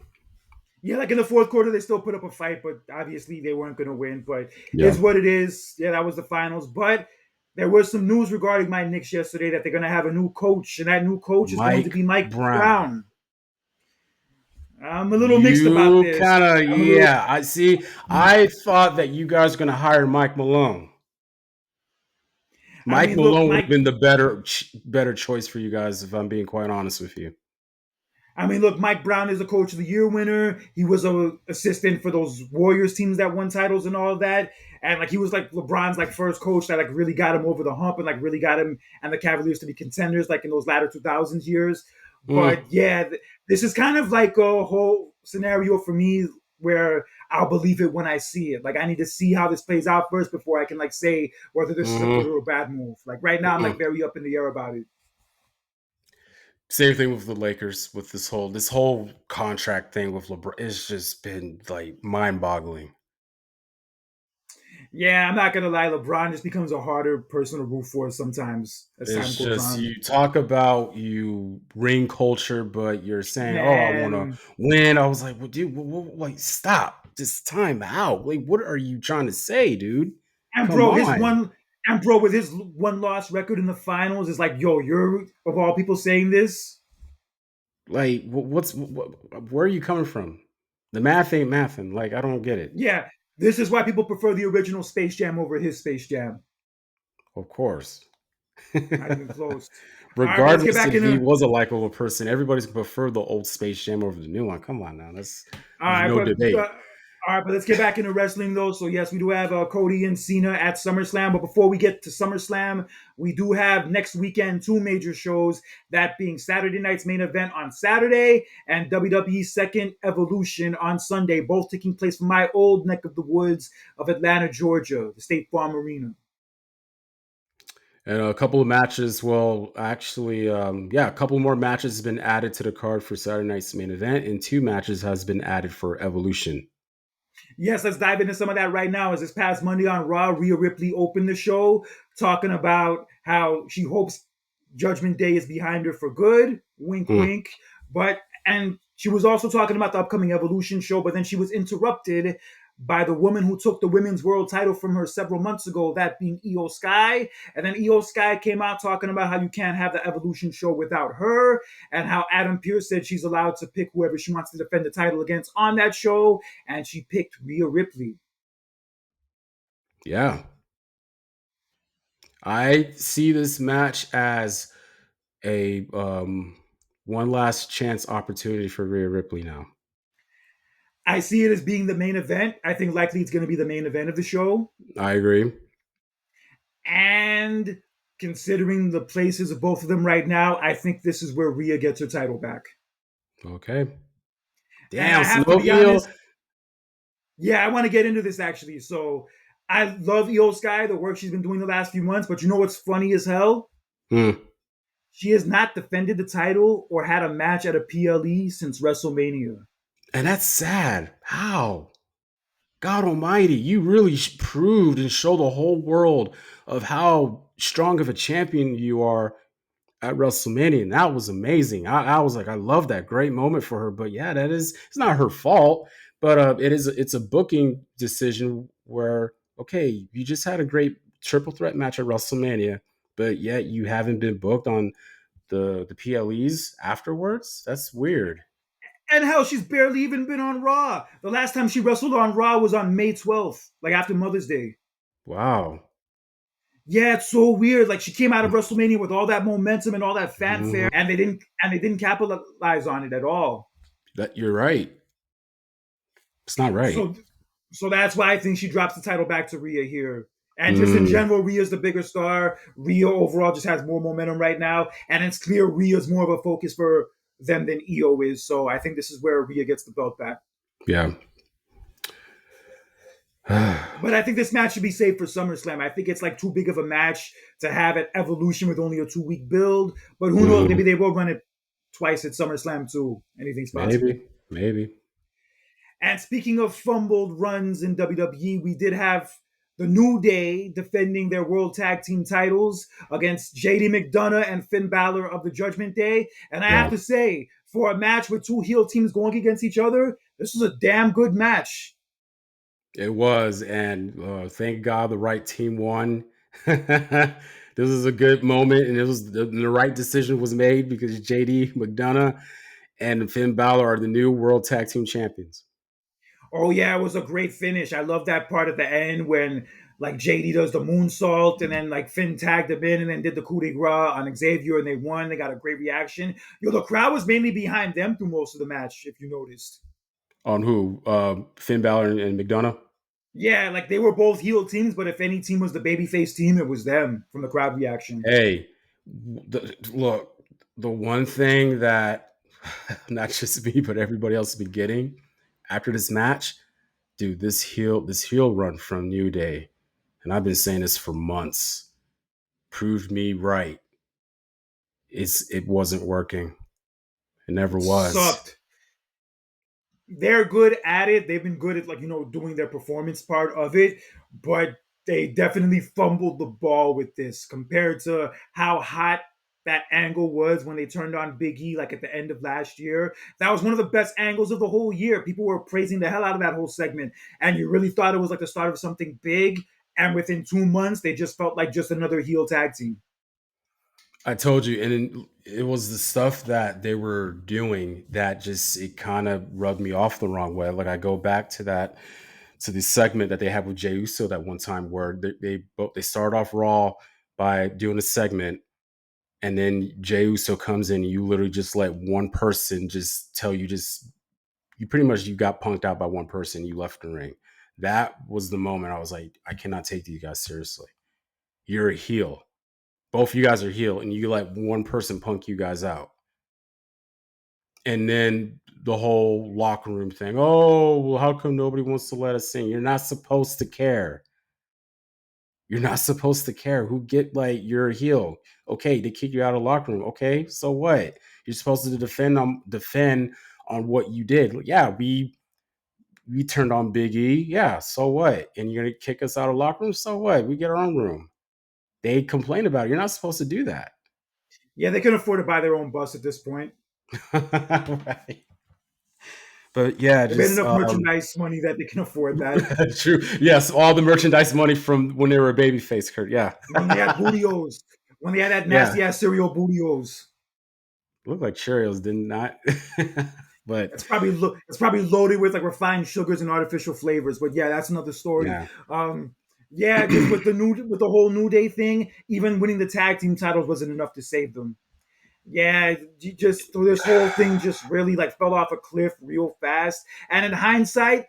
Yeah, like in the fourth quarter, they still put up a fight, but obviously they weren't going to win. But Yeah, is what it is. Yeah, that was the finals. But there was some news regarding my Knicks yesterday that they're going to have a new coach, and that new coach is going to Mike be Mike Brown. Brown. I'm a little mixed about You this. kind of, I'm a little. yeah. I see. I thought that you guys were going to hire Mike Malone. I Mike mean, look, Malone would have Mike. been the better choice for you guys, if I'm being quite honest with you. I mean, look, Mike Brown is a Coach of the Year winner. He was a assistant for those Warriors teams that won titles and all of that. And like he was like LeBron's like first coach that like really got him over the hump and like really got him and the Cavaliers to be contenders like in those latter 2000s years. Mm, But yeah, this is kind of like a whole scenario for me where I'll believe it when I see it. Like I need to see how this plays out first before I can like say whether this is a good mm, or a bad move. Like right now, I'm like mm. very up in the air about it. Same thing with the Lakers with this whole contract thing with LeBron. It's just been like mind boggling. Yeah, I'm not gonna lie. LeBron just becomes a harder person to root for sometimes as time It's goes just on. you talk about you ring culture, but you're saying, "Oh, I want to Man, win." I was like, "Well, dude, like stop, just time out. Like, what are you trying to say, dude? and Come bro, his on." one and bro with his one loss record in the finals is like, yo, you're of all people saying this. Like, where are you coming from? The math ain't mathing. Like, I don't get it. Yeah, this is why people prefer the original Space Jam over his Space Jam. Of course. Not even close. All right, but let's get Regardless back if he into. was a likable person, everybody's gonna prefer the old Space Jam over the new one. Come on now, All there's right, no but debate. all right, but let's get back into wrestling though. So yes, we do have Cody and Cena at SummerSlam. But before we get to SummerSlam, we do have next weekend two major shows. That being Saturday night's main event on Saturday and WWE's Second Evolution on Sunday, both taking place from my old neck of the woods of Atlanta, Georgia, the State Farm Arena. And a couple of matches, well, actually, yeah, a couple more matches has been added to the card for Saturday night's main event, and two matches has been added for Evolution. Yes, let's dive into some of that right now. As this past Monday on Raw, Rhea Ripley opened the show talking about how she hopes Judgment Day is behind her for good. Wink, Hmm. wink. And she was also talking about the upcoming Evolution show, but then she was interrupted by the woman who took the women's world title from her several months ago, that being Io Sky. And then Io Sky came out talking about how you can't have the Evolution show without her, and how Adam Pearce said she's allowed to pick whoever she wants to defend the title against on that show, and she picked Rhea Ripley. Yeah, I see this match as a one last chance opportunity for Rhea Ripley now. I see it as being the main event. I think likely it's going to be the main event of the show. I agree. And considering the places of both of them right now, I think this is where Rhea gets her title back. Okay. And Damn, I so have to no be Io. honest, yeah, I want to get into this actually. So I love Io Sky, the work she's been doing the last few months, but you know what's funny as hell? Hmm. She has not defended the title or had a match at a PLE since WrestleMania. And that's sad. How? God Almighty, you really proved and showed the whole world of how strong of a champion you are at WrestleMania, and that was amazing. I was like, I love that, great moment for her. But yeah, it's not her fault, but it's a booking decision where okay, you just had a great triple threat match at WrestleMania, but yet you haven't been booked on the PLEs afterwards. That's weird. And hell, she's barely even been on Raw. The last time she wrestled on Raw was on May 12th, like after Mother's Day. Wow. Yeah, it's so weird. Like she came out of WrestleMania with all that momentum and all that Mhm. fanfare, and they didn't capitalize on it at all. That you're right. It's not right. So so that's why I think she drops the title back to Rhea here. And just in Mm, general, Rhea's the bigger star. Rhea overall just has more momentum right now, and it's clear Rhea's more of a focus for them than Io is. So I think this is where Rhea gets the belt back. yeah. But I think this match should be saved for SummerSlam. I think it's like too big of a match to have at Evolution with only a 2 week build. But who knows? Mhm. Maybe they will run it twice at SummerSlam too. Anything's possible. Maybe. And speaking of fumbled runs in WWE, we did have the New Day defending their World Tag Team titles against JD McDonough and Finn Balor of the Judgment Day. And I have Yeah, to say, for a match with two heel teams going against each other, this was a damn good match. it was, and thank God the right team won. This is a good moment, and it was the right decision was made because JD McDonough and Finn Balor are the new World Tag Team Champions. Oh yeah, it was a great finish. I love that part at the end when like JD does the moonsault and then like Finn tagged him in and then did the coup de grace on Xavier and they won. They got a great reaction. Yo, the crowd was mainly behind them through most of the match, if you noticed. On who? Finn Balor and McDonough. Yeah, like they were both heel teams, but if any team was the babyface team, it was them from the crowd reaction. Hey, look, the one thing that not just me but everybody else has been getting after this match, dude, this heel run from New Day, and I've been saying this for months, proved me right. It wasn't working. It never It was. sucked. They're good at it. They've been good at like doing their performance part of it, but they definitely fumbled the ball with this compared to how hot that angle was when they turned on Big E like at the end of last year. That was one of the best angles of the whole year. People were praising the hell out of that whole segment, and you really thought it was like the start of something big. And within 2 months, they just felt like just another heel tag team. I told you, and it was the stuff that they were doing that just it kind of rubbed me off the wrong way. Like I go back to that to the segment that they had with Jey Uso that one time where they start off Raw by doing a segment, and then Jey Uso comes in, and you literally just let one person just tell you you pretty much you got punked out by one person, you left the ring. That was the moment I was like, I cannot take these guys seriously. You're a heel. Both of you guys are heel, and you let one person punk you guys out. And then the whole locker room thing. Oh, well, how come nobody wants to let us in? You're not supposed to care. You're not supposed to care. Who get like you're a heel. Okay, they kick you out of the locker room. Okay, so what? You're supposed to defend on what you did. Yeah, we turned on Big E. Yeah, so what? And you're gonna kick us out of the locker room? So what? We get our own room. They complain about it. You're not supposed to do that. Yeah, they can afford to buy their own bus at this point. Right. But yeah, They made just enough merchandise money that they can afford that. true. Yes, all the merchandise money from when they were a babyface, Kurt. Yeah, When they had bootios, when they had that yeah. nasty ass cereal bootios. Looked like Cheerios, did not. But It's probably loaded with like refined sugars and artificial flavors. But yeah, that's another story. yeah, Yeah, just with the whole New Day thing, even winning the tag team titles wasn't enough to save them. Yeah, just this whole thing just really like fell off a cliff real fast. And in hindsight,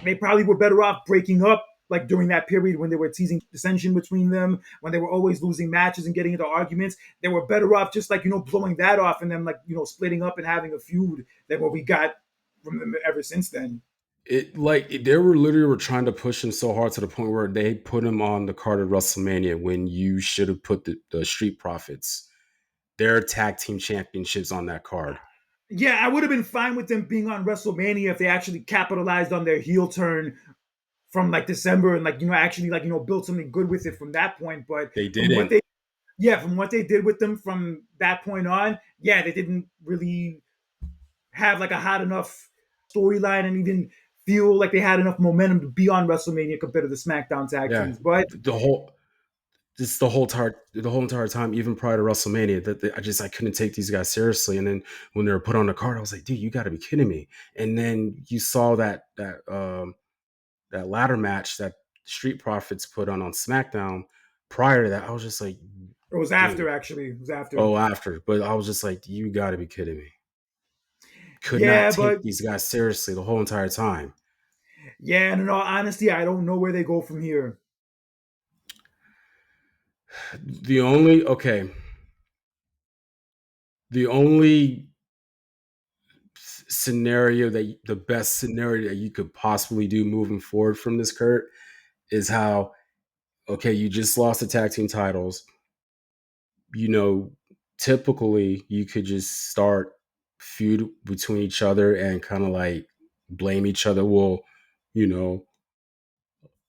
they probably were better off breaking up like during that period when they were teasing dissension between them, when they were always losing matches and getting into arguments. They were better off just like blowing that off and then like splitting up and having a feud than what we got from them ever since then. they were literally were trying to push him so hard to the point where they put him on the card of WrestleMania when you should have put the Street Profits, their tag team championships on that card. Yeah, I would have been fine with them being on WrestleMania if they actually capitalized on their heel turn from like December and like actually like built something good with it from that point. But They from what didn't. they yeah from what they did with them from that point on, yeah, they didn't really have like a hot enough storyline and even feel like they had enough momentum to be on WrestleMania compared to the SmackDown tag Yeah, teams. But the whole just the whole entire time, even prior to WrestleMania, I couldn't take these guys seriously. And then when they were put on the card, I was like, dude, you got to be kidding me. And then you saw that ladder match that Street Profits put on SmackDown. Prior to that, I was just like, it was dude, after actually. It was after. oh, after. But I was just like, you got to be kidding me. Could not Yeah, take but these guys seriously the whole entire time. yeah, and in all honesty, I don't know where they go from here. The only okay, the only scenario that the best scenario that you could possibly do moving forward from this, Kurt, is how, okay, you just lost the tag team titles. You know, typically you could just start feud between each other and kind of like blame each other. Well, you know,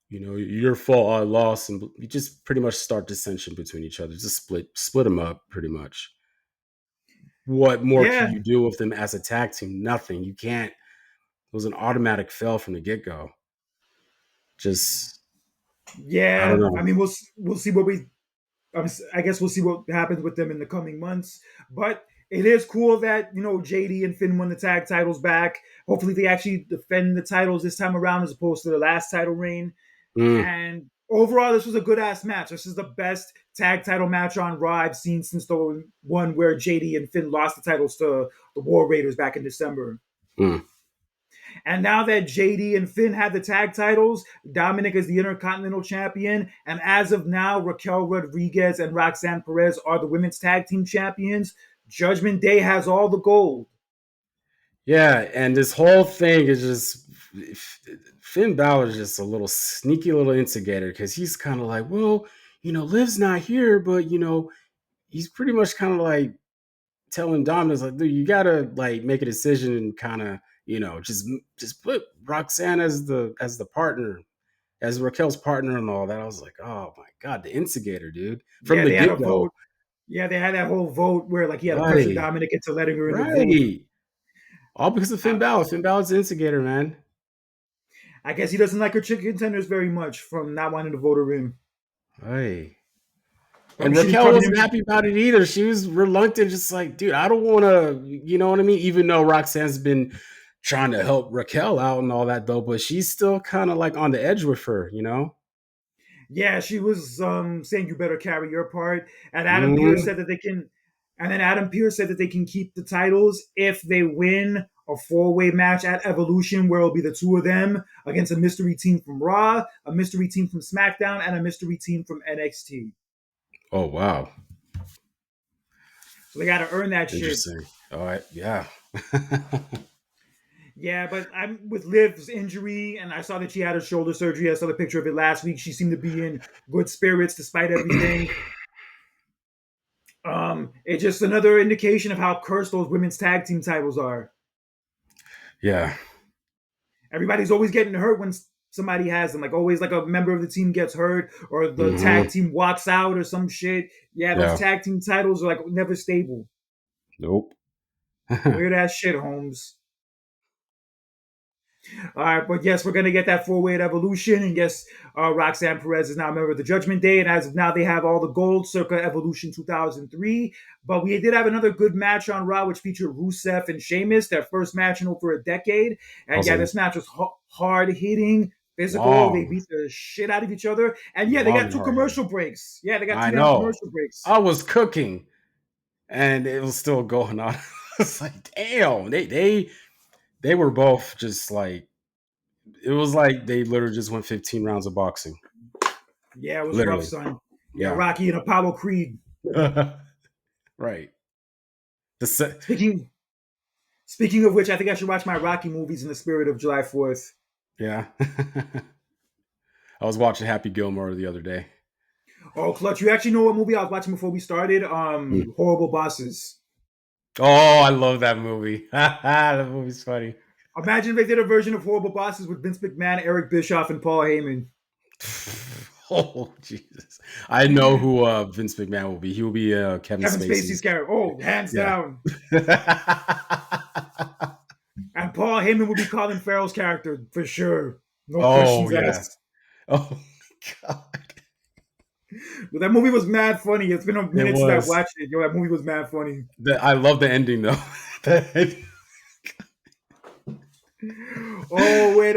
your fault, I lost, and you just pretty much start dissension between each other. Just split them up, pretty much. What more can Yeah, you do with them as a tag team? Nothing. You can't. It was an automatic fail from the get go. Just, I don't yeah. I know. mean, we'll see what we. I guess we'll see what happens with them in the coming months. But it is cool that JD and Finn won the tag titles back. Hopefully, they actually defend the titles this time around as opposed to the last title reign. Mm, And overall, this was a good ass match. This is the best tag title match on Raw I've seen since the one where JD and Finn lost the titles to the War Raiders back in December. mm. And now that JD and Finn have the tag titles, Dominic is the Intercontinental Champion. And as of now, Raquel Rodriguez and Roxanne Perez are the Women's Tag Team Champions. Judgment Day has all the gold. Yeah, and this whole thing is just Finn Balor is just a little sneaky little instigator because he's kind of like, well, Liv's not here, but he's pretty much kind of like telling Dominic, like, dude, you gotta like make a decision and kind of just put Roxanne as the partner, as Raquel's partner and all that. I was like, oh my god, the instigator, dude, from Yeah, the they had get a vote. go. Yeah, they had that whole vote where like he had to pressure Right, Dominic into letting her in the vote. right. All because of Finn I, Balor. Finn Balor's the instigator, man. I guess he doesn't like her chicken tenders very much from not wanting to vote her in. Hey. And Probably she Raquel probably wasn't didn't. happy about it either. She was reluctant, just like, dude, I don't want to, you know what I mean? Even though Roxanne's been trying to help Raquel out and all that, though, but she's still kind of like on the edge with her. Yeah, she was saying you better carry your part. And Adam Pierce Mm-hmm. said that they can. And then Adam Pierce said that they can keep the titles if they win a four-way match at Evolution, where it'll be the two of them against a mystery team from Raw, a mystery team from SmackDown, and a mystery team from NXT. Oh, wow. So they got to earn that shit. Interesting. All right. Yeah. Yeah, but I'm with Liv's injury, and I saw that she had her shoulder surgery. I saw the picture of it last week. She seemed to be in good spirits despite everything. It's just another indication of how cursed those women's tag team titles are. Yeah. Everybody's always getting hurt when somebody has them. Like always, like a member of the team gets hurt, or the Mm-hmm. tag team walks out, or some shit. Yeah, those Yeah. tag team titles are like never stable. Nope. Weird ass shit, Holmes. All right, but yes, we're gonna get that four-way evolution, and yes, Roxanne Perez is now a member of the Judgment Day, and as of now, they have all the gold circa Evolution 2003. But we did have another good match on Raw, which featured Rusev and Sheamus, their first match in over a decade. And yeah, Awesome. this match was hard hitting, physical. They Long. beat the shit out of each other, and yeah, they Long got and two hard hitting. commercial breaks. Yeah, they got two I damn know. commercial breaks. I was cooking and it was still going on. It's like, damn, they were both just like, it was like they literally just went 15 rounds of boxing. Yeah, it was rough, Literally. son. Yeah, Yeah. Rocky and Apollo Creed. Right. The se- Speaking Speaking of which, I think I should watch my Rocky movies in the spirit of July 4th. yeah. I was watching Happy Gilmore the other day. Oh, Clutch, you actually know what movie I was watching before we started? Mm. Horrible Bosses. Oh, I love that movie. That movie's funny. Imagine if they did a version of Horrible Bosses with Vince McMahon, Eric Bischoff, and Paul Heyman. Oh, Jesus. I know who Vince McMahon will be. He will be Kevin Kevin Spacey's Spacey's. character. Oh, hands Yeah. down. And Paul Heyman would be Colin Farrell's character for sure. No Oh, questions yeah. asked. Oh, my God. But that movie was mad funny. It's been a It minute since I was. watched it. Yo, that movie was mad funny. I love the ending, though. Oh, wait,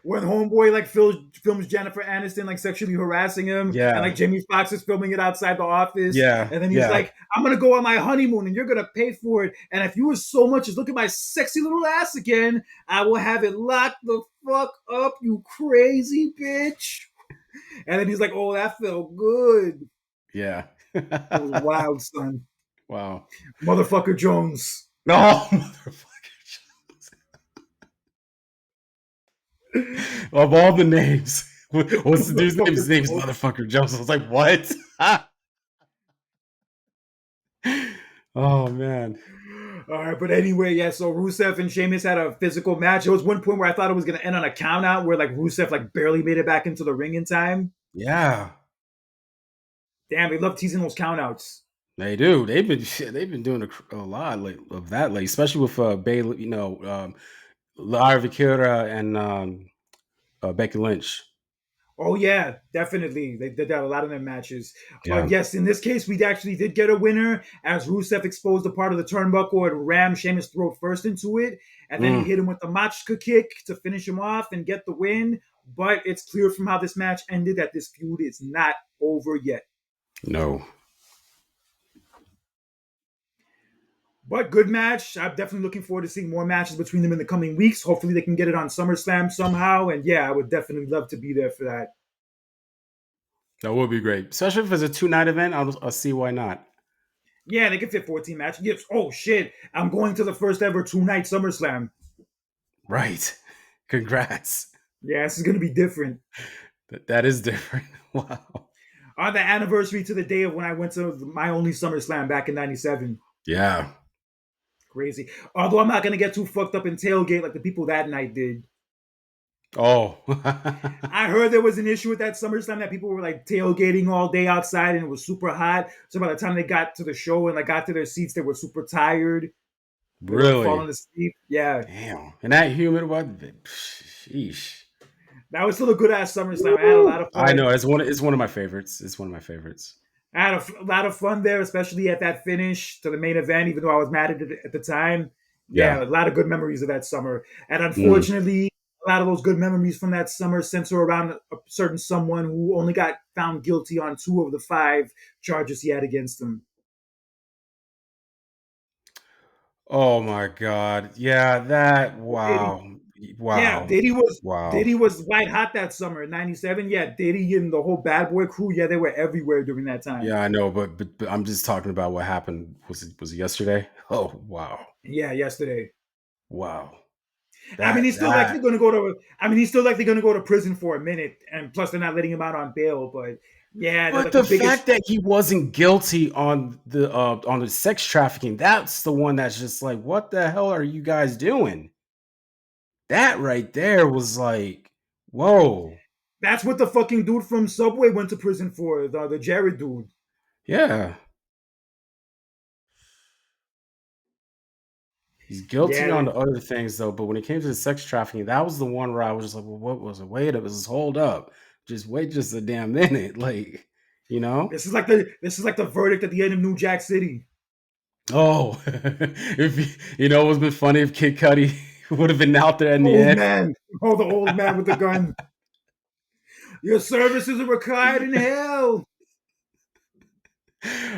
when Homeboy like films Jennifer Aniston like sexually harassing him, and Yeah. like Jamie Foxx is filming it outside the office, Yeah. and then he's Yeah. like, "I'm gonna go on my honeymoon, and you're gonna pay for it. And if you was so much as look at my sexy little ass again, I will have it locked the fuck up, you crazy bitch." And then he's like, "Oh, that felt good." Yeah. It was wild, son. Wow. Motherfucker Jones. No, motherfucker. Of all the names, what's the dude's name? Motherfucker His name's Jones. Motherfucker Jones. I was like, what? Oh man. All right, but anyway, yeah. So Rusev and Sheamus had a physical match. There was one point where I thought it was gonna end on a count out, where like Rusev like barely made it back into the ring in time. Yeah. Damn, they love teasing those countouts. They do. They've been doing a lot of that lately, especially with Bayley, Lyra Valkyria and Becky Lynch. Oh yeah, definitely. They did that a lot of their matches. Yeah. Yes, in this case, we actually did get a winner as Rusev exposed a part of the turnbuckle and rammed Sheamus' throat first into it, and then he Mm, hit him with the Machka kick to finish him off and get the win. But it's clear from how this match ended that this feud is not over yet. no. But good match. I'm definitely looking forward to seeing more matches between them in the coming weeks. Hopefully, they can get it on SummerSlam somehow. And yeah, I would definitely love to be there for that. That would be great, especially if it's a 2 night event. I'll see why not. Yeah, they can fit 14 matches. Yes. Oh shit! I'm going to the first ever 2 night SummerSlam. Right. Congrats. Yeah, this is gonna be different. That is different. Wow. On the anniversary to the day of when I went to my only SummerSlam back in '97. Yeah. Crazy. Although I'm not gonna get too fucked up and tailgate like the people that night did. Oh. I heard there was an issue with that SummerSlam that people were like tailgating all day outside and it was super hot. So by the time they got to the show and like got to their seats, they were super tired. They were like Really? falling asleep. Yeah, Damn. And that humid what? Sheesh. that was still a good ass SummerSlam. I had a Woo. lot of I fun. know. It's one of my favorites. It's one of my favorites. I had a lot of fun there, especially at that finish to the main event, even though I was mad at it at the time. Yeah. Yeah, a lot of good memories of that summer. And Mm. unfortunately, a lot of those good memories from that summer center around a certain someone who only got found guilty on 2 of the 5 charges he had against him. Oh my God. Yeah, that Diddy, wow. yeah, Wow. Diddy was Wow. Diddy was white hot that summer in '97. Yeah, Diddy and the whole Bad Boy crew. Yeah, they were everywhere during that time. Yeah, I know, but I'm just talking about what happened. Was it yesterday? Oh wow. Yeah, yesterday. Wow. I mean, That he's still that likely going to go to. I mean, he's still likely going to go to prison for a minute, and plus they're not letting him out on bail. But yeah, that's But like the the biggest. fact that he wasn't guilty on the sex trafficking, that's the one that's just like, what the hell are you guys doing? That right there was like, whoa. That's what the fucking dude from Subway went to prison for. The Jared dude. Yeah. He's guilty Yeah, on the other things though, but when it came to the sex trafficking, that was the one where I was just like, well, what was it? Wait, it was hold up. Just wait just a damn minute. Like, you know? this is like the verdict at the end of New Jack City. Oh, if it would have been funny if Kid Cudi would have been out there in the Old end. man. Oh, the old man with the gun. Your services are required in hell.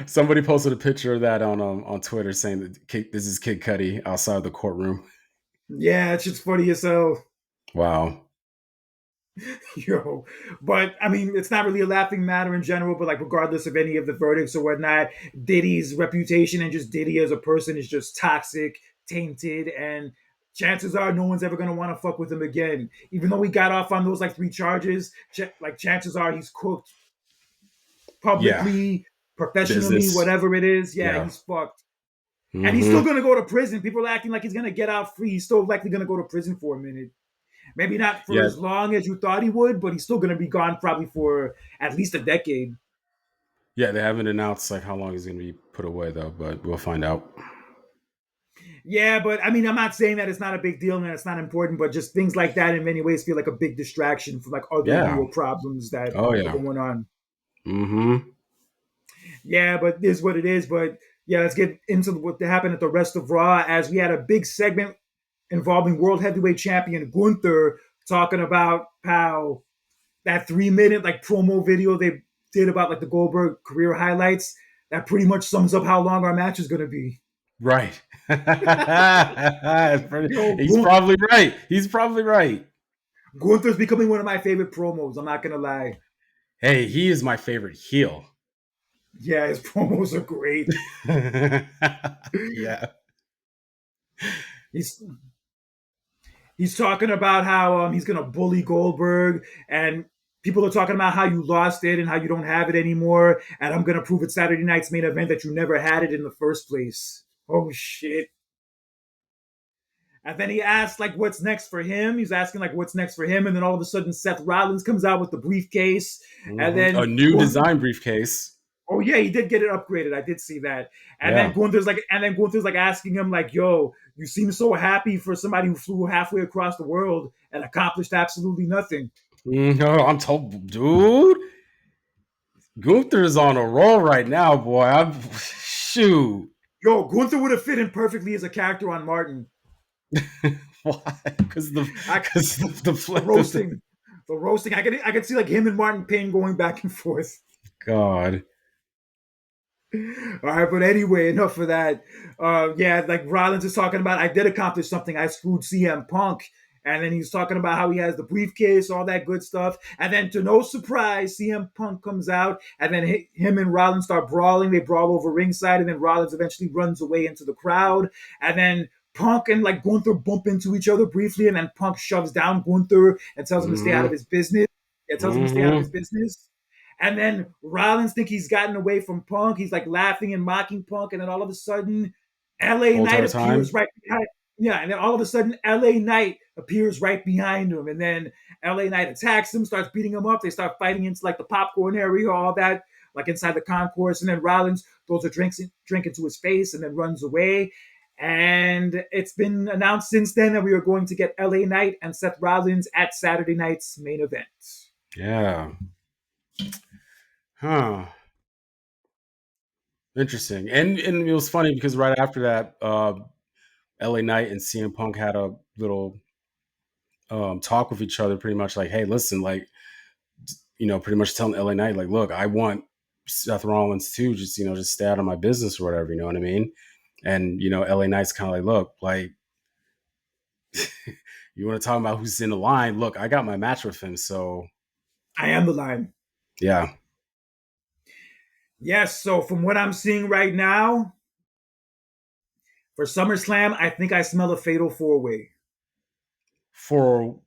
Somebody posted a picture of that on Twitter saying that this is Kid Cudi outside the courtroom. Yeah, it's just funny as hell. Wow. Yo, but I mean, it's not really a laughing matter in general. But like, regardless of any of the verdicts or whatnot, Diddy's reputation and just Diddy as a person is just toxic, tainted, and chances are no one's ever gonna want to fuck with him again. Even though he got off on those like 3 charges, like chances are he's cooked Yeah. publicly, professionally, Business. whatever it is. Yeah, Yeah. he's fucked. And he's still Hmm. gonna go to prison. People are acting like he's gonna get out free. He's still likely gonna go to prison for a minute. Maybe not for Yeah. as long as you thought he would, but he's still going to be gone probably for at least a decade. Yeah. They haven't announced like how long he's gonna be put away though, but we'll find out. Yeah, but I mean, I'm not saying that it's not a big deal and that it's not important, but just things like that in many ways feel like a big distraction from like other Yeah. real problems that Oh are yeah. going on. Hmm. Yeah, but it is what it is. But yeah, let's get into what happened at the rest of Raw as we had a big segment involving World Heavyweight Champion Gunther talking about how that 3 minute like promo video they did about like the Goldberg career highlights that pretty much sums up how long our match is going to be. Right. Yo, He's probably right. He's probably right. Gunther's becoming one of my favorite promos. I'm not gonna lie. Hey, he is my favorite heel. Yeah, his promos are great. Yeah. He's He's talking about how he's gonna bully Goldberg, and people are talking about how you lost it and how you don't have it anymore. And I'm gonna prove at Saturday night's main event that you never had it in the first place. Oh shit! And then he asked like, "What's next for him?" He's asking like, "What's next for him?" And then all of a sudden, Seth Rollins comes out with the briefcase, and A then new design briefcase. oh yeah, he did get it upgraded. I did see that. And then Yeah. Gunther's like asking him like, "Yo, you seem so happy for somebody who flew halfway across the world and accomplished absolutely nothing." No, I'm told, dude. Gunther's on a roll right now, boy. I'm shoot. Yo, Gunther would have fit in perfectly as a character on Martin. Why? Because I, the roasting, the roasting. I could see like him and Martin Payne going back and forth. God. All right, but anyway, enough of that. Yeah, like Rollins is talking about, I did accomplish something. I screwed CM Punk. And then he's talking about how he has the briefcase, all that good stuff. And then, to no surprise, CM Punk comes out, and then him and Rollins start brawling. They brawl over ringside, and then Rollins eventually runs away into the crowd. And then Punk and like Gunther bump into each other briefly, and then Punk shoves down Gunther and tells him to stay out of his business. It tells him to stay out of his business. And then Rollins think he's gotten away from Punk. He's like laughing and mocking Punk, and then all of a sudden, LA Whole Knight time. appears right behind. Yeah, and then all of a sudden, LA Knight appears right behind him, and then LA Knight attacks him, starts beating him up. They start fighting into like the popcorn area, all that, like inside the concourse. And then Rollins throws a drink into his face and then runs away. And it's been announced since then that we are going to get LA Knight and Seth Rollins at Saturday night's main event. Yeah. Huh. Interesting. And it was funny because right after that, LA Knight and CM Punk had a little talk with each other, pretty much like, hey, listen, like, pretty much telling LA Knight, like, look, I want Seth Rollins too, just, just stay out of my business or whatever, you know what I mean? And, LA Knight's kind of like, look, like, you want to talk about who's in the line? Look, I got my match with him, so. I am the line. Yeah. Yes, so from what I'm seeing right now, for SummerSlam, I think I smell a fatal four-way. For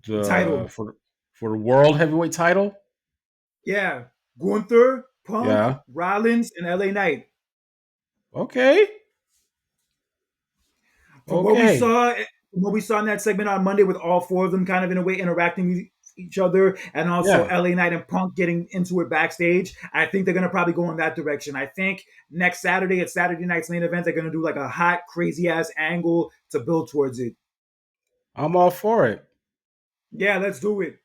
Title. For the World Heavyweight title? Yeah. Gunther, Punk, Yeah. Rollins, and LA Knight. Okay. From what we saw in that segment on Monday with all four of them kind of in a way interacting with each other, and also LA Knight and Punk getting into it backstage, I think they're going to probably go in that direction. I think next Saturday at Saturday night's main event, they're going to do like a hot, crazy-ass angle to build towards it. I'm all for it. Yeah, let's do it.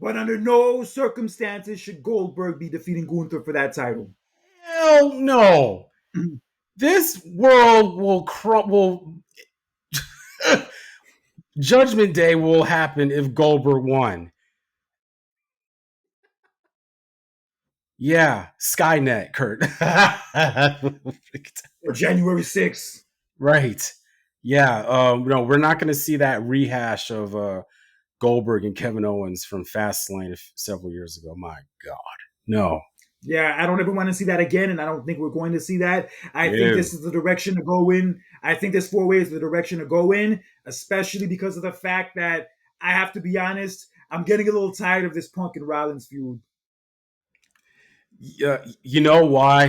But under no circumstances should Goldberg be defeating Gunther for that title. Hell no. This world will Judgment Day will happen if Goldberg won. Yeah, Skynet, Kurt. Or January 6th. Right. Yeah. No, we're not going to see that rehash of Goldberg and Kevin Owens from Fastlane several years ago. My God. No. Yeah, I don't ever want to see that again, and I don't think we're going to see that. I think this is the direction to go in. I think this four-way is the direction to go in, especially because of the fact that, I have to be honest, I'm getting a little tired of this Punk and Rollins feud. Yeah, you know why?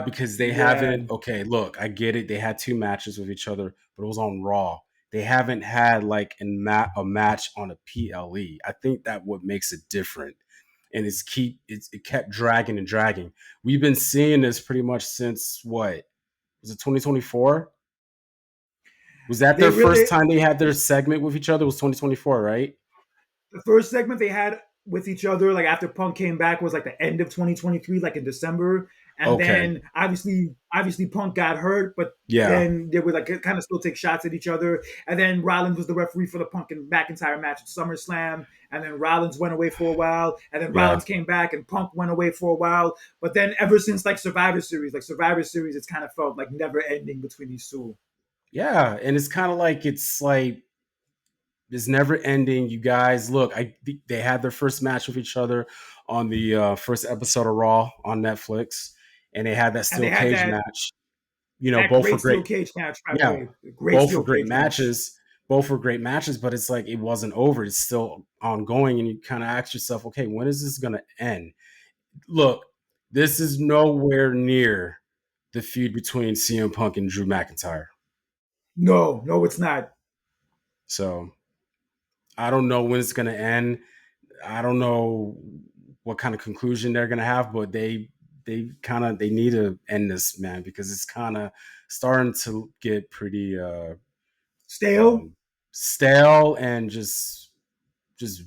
Because they haven't. Okay, look, I get it. They had 2 matches with each other, but it was on Raw. They haven't had like a match on a PLE. I think that what makes it different. And it kept dragging and dragging. We've been seeing this pretty much since what? Was it 2024? Was that their first time they had their segment with each other? It was 2024, right? The first segment they had with each other, like after Punk came back, was like the end of 2023, like in December. And then obviously Punk got hurt, but then they would like kind of still take shots at each other. And then Rollins was the referee for the Punk and McIntyre match at SummerSlam. And then Rollins went away for a while. And then Rollins came back and Punk went away for a while. But then ever since like Survivor Series, it's kind of felt like never ending between these two. Yeah, and it's kind of like it's never ending. You guys, look, they had their first match with each other on the first episode of Raw on Netflix, and they had that steel cage match. That both for great steel great, cage match, by the yeah, way. Great both for steel great cage match. matches, both for great matches, but it's like it wasn't over. It's still ongoing. And you kind of ask yourself, okay, when is this going to end? Look, this is nowhere near the feud between CM Punk and Drew McIntyre. No, no, it's not. So I don't know when it's going to end. I don't know what kind of conclusion they're going to have, but they need to end this, man, because it's kind of starting to get pretty Stale, um, stale and just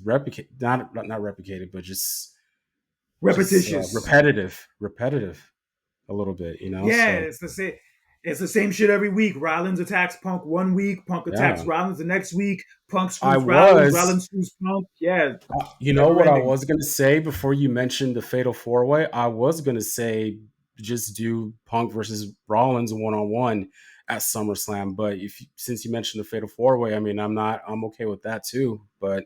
replicate not replicated, but just repetitious. repetitive a little bit, Yeah, So it's the same. It's the same shit every week. Rollins attacks Punk one week, Punk attacks yeah, Rollins the next week, Punk I screws Rollins, was. Rollins screws Punk. Yeah, You know never what I ending. was gonna say before you mentioned the Fatal Four Way? I was gonna say just do Punk versus Rollins 1-on-1 at SummerSlam, but since you mentioned the Fatal Four Way, I mean, I'm okay with that too. But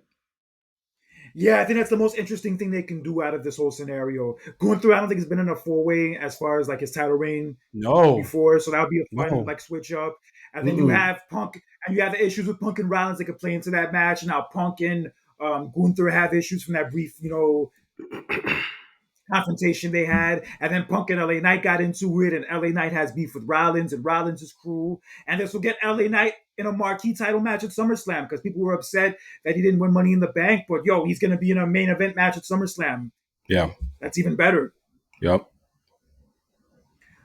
Yeah, I think that's the most interesting thing they can do out of this whole scenario. Going through, I don't think it's been in a four way as far as like his title reign no, before, so that would be a fun no, like switch up. And then you mm-mm. have Punk, and you have the issues with Punk and Rollins that could play into that match. And now Punk and Gunther have issues from that brief, confrontation they had, and then Punk and LA Knight got into it, and LA Knight has beef with Rollins, and Rollins is cruel, and this will get LA Knight in a marquee title match at SummerSlam because people were upset that he didn't win Money in the Bank, but yo, he's going to be in a main event match at SummerSlam. Yeah, That's even better. yep,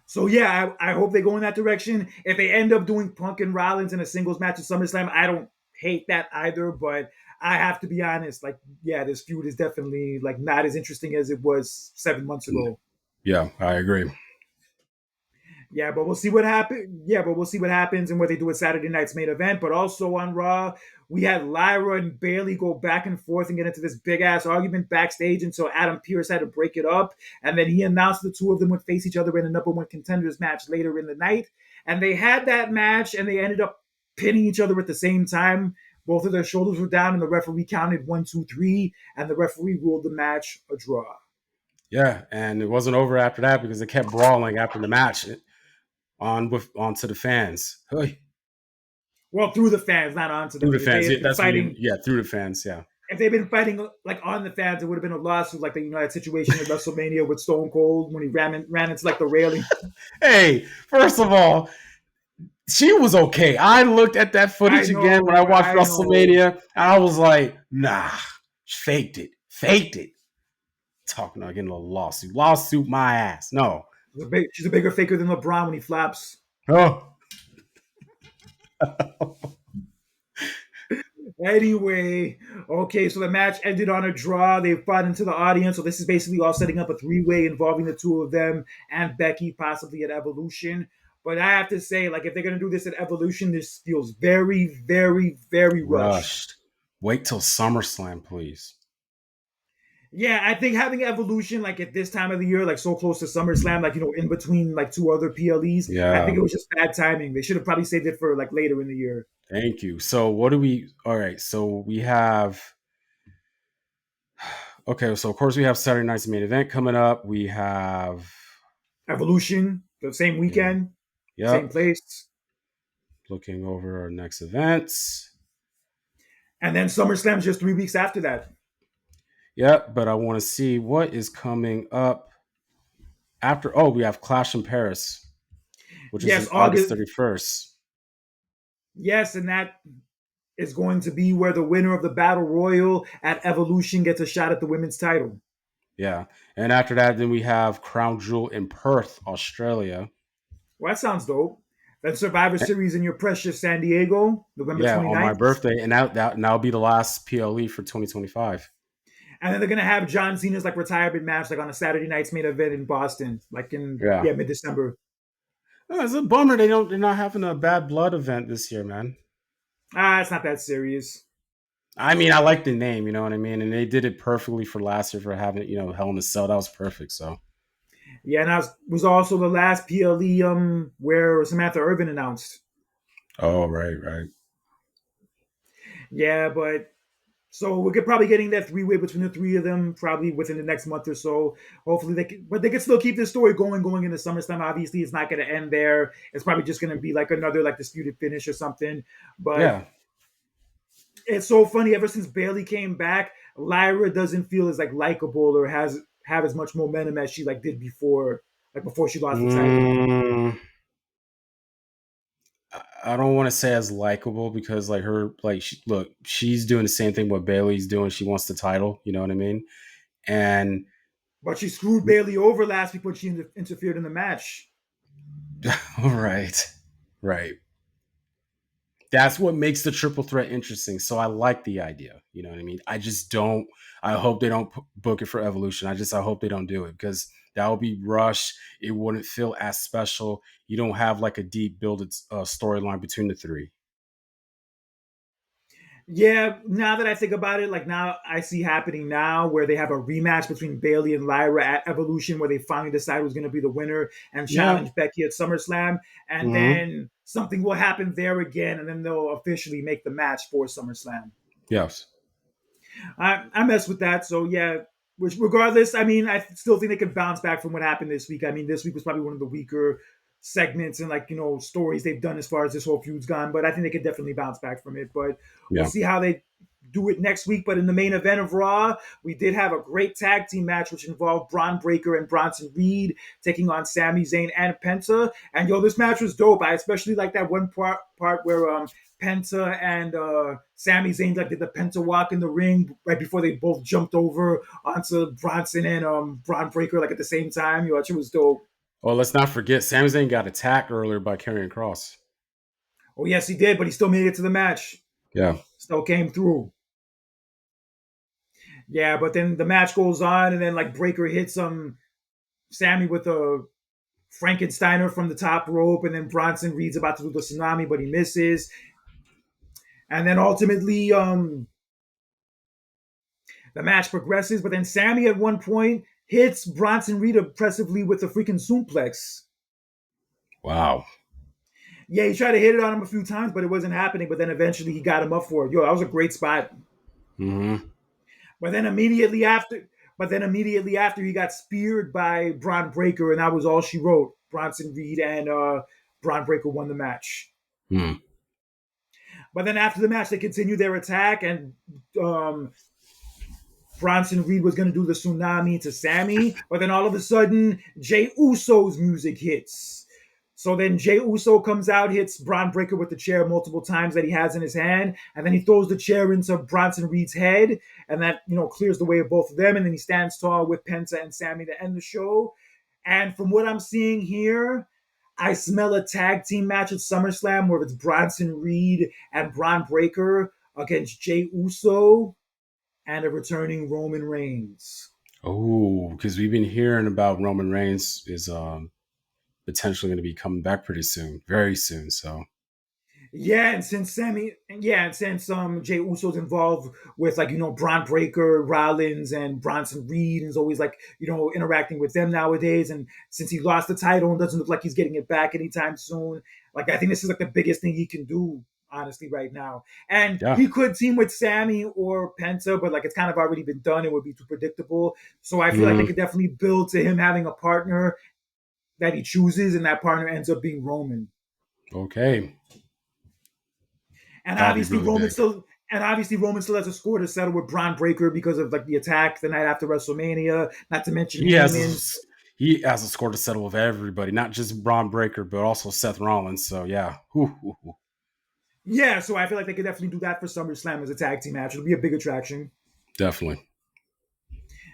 So yeah, I hope they go in that direction. If they end up doing Punk and Rollins in a singles match at SummerSlam, I don't hate that either, but I have to be honest, like, yeah, this feud is definitely like not as interesting as it was 7 months ago. yeah, I agree. Yeah, but we'll see what happens. Yeah, but we'll see what happens and what they do with Saturday night's main event. But also on Raw, we had Lyra and Bayley go back and forth and get into this big ass argument backstage until Adam Pearce had to break it up. And then he announced the two of them would face each other in a number one contenders match later in the night. And they had that match and they ended up pinning each other at the same time. Both of their shoulders were down and the referee counted 1, 2, 3, and the referee ruled the match a draw. Yeah, and it wasn't over after that because they kept brawling after the match onto the fans. Hey. Well, through the fans, not onto Through them. the If they fans. had Yeah, been that's what you. fighting Yeah, through the fans. Yeah. if they'd been fighting like on the fans, it would have been a lawsuit, like the that situation at WrestleMania with Stone Cold when he ran into like the railing. Hey, first of all, she was okay. I looked at that I footage again when I know, watched I know. WrestleMania, and I was like, nah, faked it. Talking about getting a lawsuit my ass. No. She's a bigger faker than LeBron when he flaps. Oh. Anyway, okay, so the match ended on a draw. They fought into the audience, so this is basically all setting up a three-way involving the two of them and Becky, possibly at Evolution. But I have to say, like, if they're gonna do this at Evolution, this feels very, very, very rushed. Rushed. Wait till SummerSlam, please. Yeah, I think having Evolution like at this time of the year, like so close to SummerSlam, like in between like two other PLEs, I Yeah. think it was just bad timing. They should have probably saved it for like later in the year. Thank you. So what do we all right, so we have okay, so of course we have Saturday night's main event coming up. We have Evolution, the same yeah. weekend, same Yep. place, Looking over our next events. and then SummerSlam's just 3 weeks after that. Yep, but I want to see what is coming up after. Oh, we have Clash in Paris, which is Yes, in August August. 31st. Yes, and that is going to be where the winner of the Battle Royal at Evolution gets a shot at the women's title. Yeah. And after that, then we have Crown Jewel in Perth, Australia. Well, that sounds dope. Then Survivor Series in your precious San Diego, November Yeah, on my 29th. birthday. And that'll be the last PLE for 2025. And then they're gonna have John Cena's like retirement match like on a Saturday night's main event in Boston, like in Yeah. mid December. Oh, it's a bummer they're not having a Bad Blood event this year, man. It's not that serious. I mean, I like the name, you know what I mean? And they did it perfectly for last year for having it, Hell in a Cell. That was perfect. So Yeah, and that was also the last PLE where Samantha Irvin announced. oh, right. Yeah, but So we're probably getting that three-way between the three of them probably within the next month or so. Hopefully but they can still keep this story going into SummerSlam. Obviously, it's not going to end there. It's probably just going to be like another like disputed finish or something. But Yeah. it's so funny. Ever since Bayley came back, Lyra doesn't feel as like likable or have as much momentum as she like did before, like before she lost the title. Mm, I don't want to say as likable because like look, she's doing the same thing what Bailey's doing. She wants the title, you know what I mean? And But she screwed Bayley over last week when she interfered in the match. right, right. That's what makes the triple threat interesting. So I like the idea. You know what I mean? I just don't. I hope they don't book it for Evolution. I hope they don't do it because that would be rushed. It wouldn't feel as special. You don't have like a deep builded storyline between the three. Yeah, now that I think about it, like now I see happening now where they have a rematch between Bayley and Lyra at Evolution, where they finally decide who's going to be the winner and Yeah. challenge Becky at SummerSlam, and Mm-hmm. then something will happen there again, and then they'll officially make the match for SummerSlam. Yes. I mess with that. So yeah, which regardless, I mean, I still think they could bounce back from what happened this week. I mean, this week was probably one of the weaker segments and like stories they've done as far as this whole feud's gone. But I think they could definitely bounce back from it. But we'll Yeah. see how they do it next week. But in the main event of Raw, we did have a great tag team match, which involved Braun Breaker and Bronson Reed taking on Sami Zayn and Penta. And this match was dope. I especially like that one part where Penta and Sami Zayn like did the Penta walk in the ring right before they both jumped over onto Bronson and Braun Breaker like at the same time. It was dope. Oh, let's not forget Sami Zayn got attacked earlier by Karrion Kross. Oh yes, he did, but he still made it to the match. Yeah. Still came through. Yeah, but then the match goes on, and then like Breaker hits Sammy with a Frankensteiner from the top rope, and then Bronson Reed's about to do the tsunami, but he misses. And then ultimately, the match progresses, but then Sammy at one point hits Bronson Reed impressively with a freaking suplex. Wow. Yeah, he tried to hit it on him a few times, but it wasn't happening. But then eventually he got him up for it. That was a great spot. Mm-hmm. But then immediately after he got speared by Braun Breaker, and that was all she wrote. Bronson Reed and Braun Breaker won the match. Mm. But then after the match, they continued their attack, and Bronson Reed was going to do the tsunami to Sammy, but then all of a sudden, Jey Uso's music hits. So then Jey Uso comes out, hits Braun Breaker with the chair multiple times that he has in his hand, and then he throws the chair into Bronson Reed's head, and that clears the way of both of them, and then he stands tall with Penta and Sammy to end the show. And from what I'm seeing here, I smell a tag team match at SummerSlam where it's Bronson Reed and Braun Breaker against Jey Uso and a returning Roman Reigns. Oh, because we've been hearing about Roman Reigns is potentially going to be coming back pretty soon, very soon. So And since Jey Uso's involved with like Braun Breaker, Rollins, and Bronson Reed, and is always like interacting with them nowadays. And since he lost the title and doesn't look like he's getting it back anytime soon, like I think this is like the biggest thing he can do honestly right now. And yeah. he could team with Sammy or Penta, but like it's kind of already been done. It would be too predictable. So I feel like they Mm, could definitely build to him having a partner that he chooses, and that partner ends up being Roman. okay, And that'd be obviously really Roman big. still has a score to settle with Braun Breaker because of like the attack the night after WrestleMania. Not to mention He has Heyman. a, he has a score to settle with everybody, not just Braun Breaker, but also Seth Rollins. So yeah, Yeah, so I feel like they could definitely do that for SummerSlam as a tag team match. It'll be a big attraction. definitely.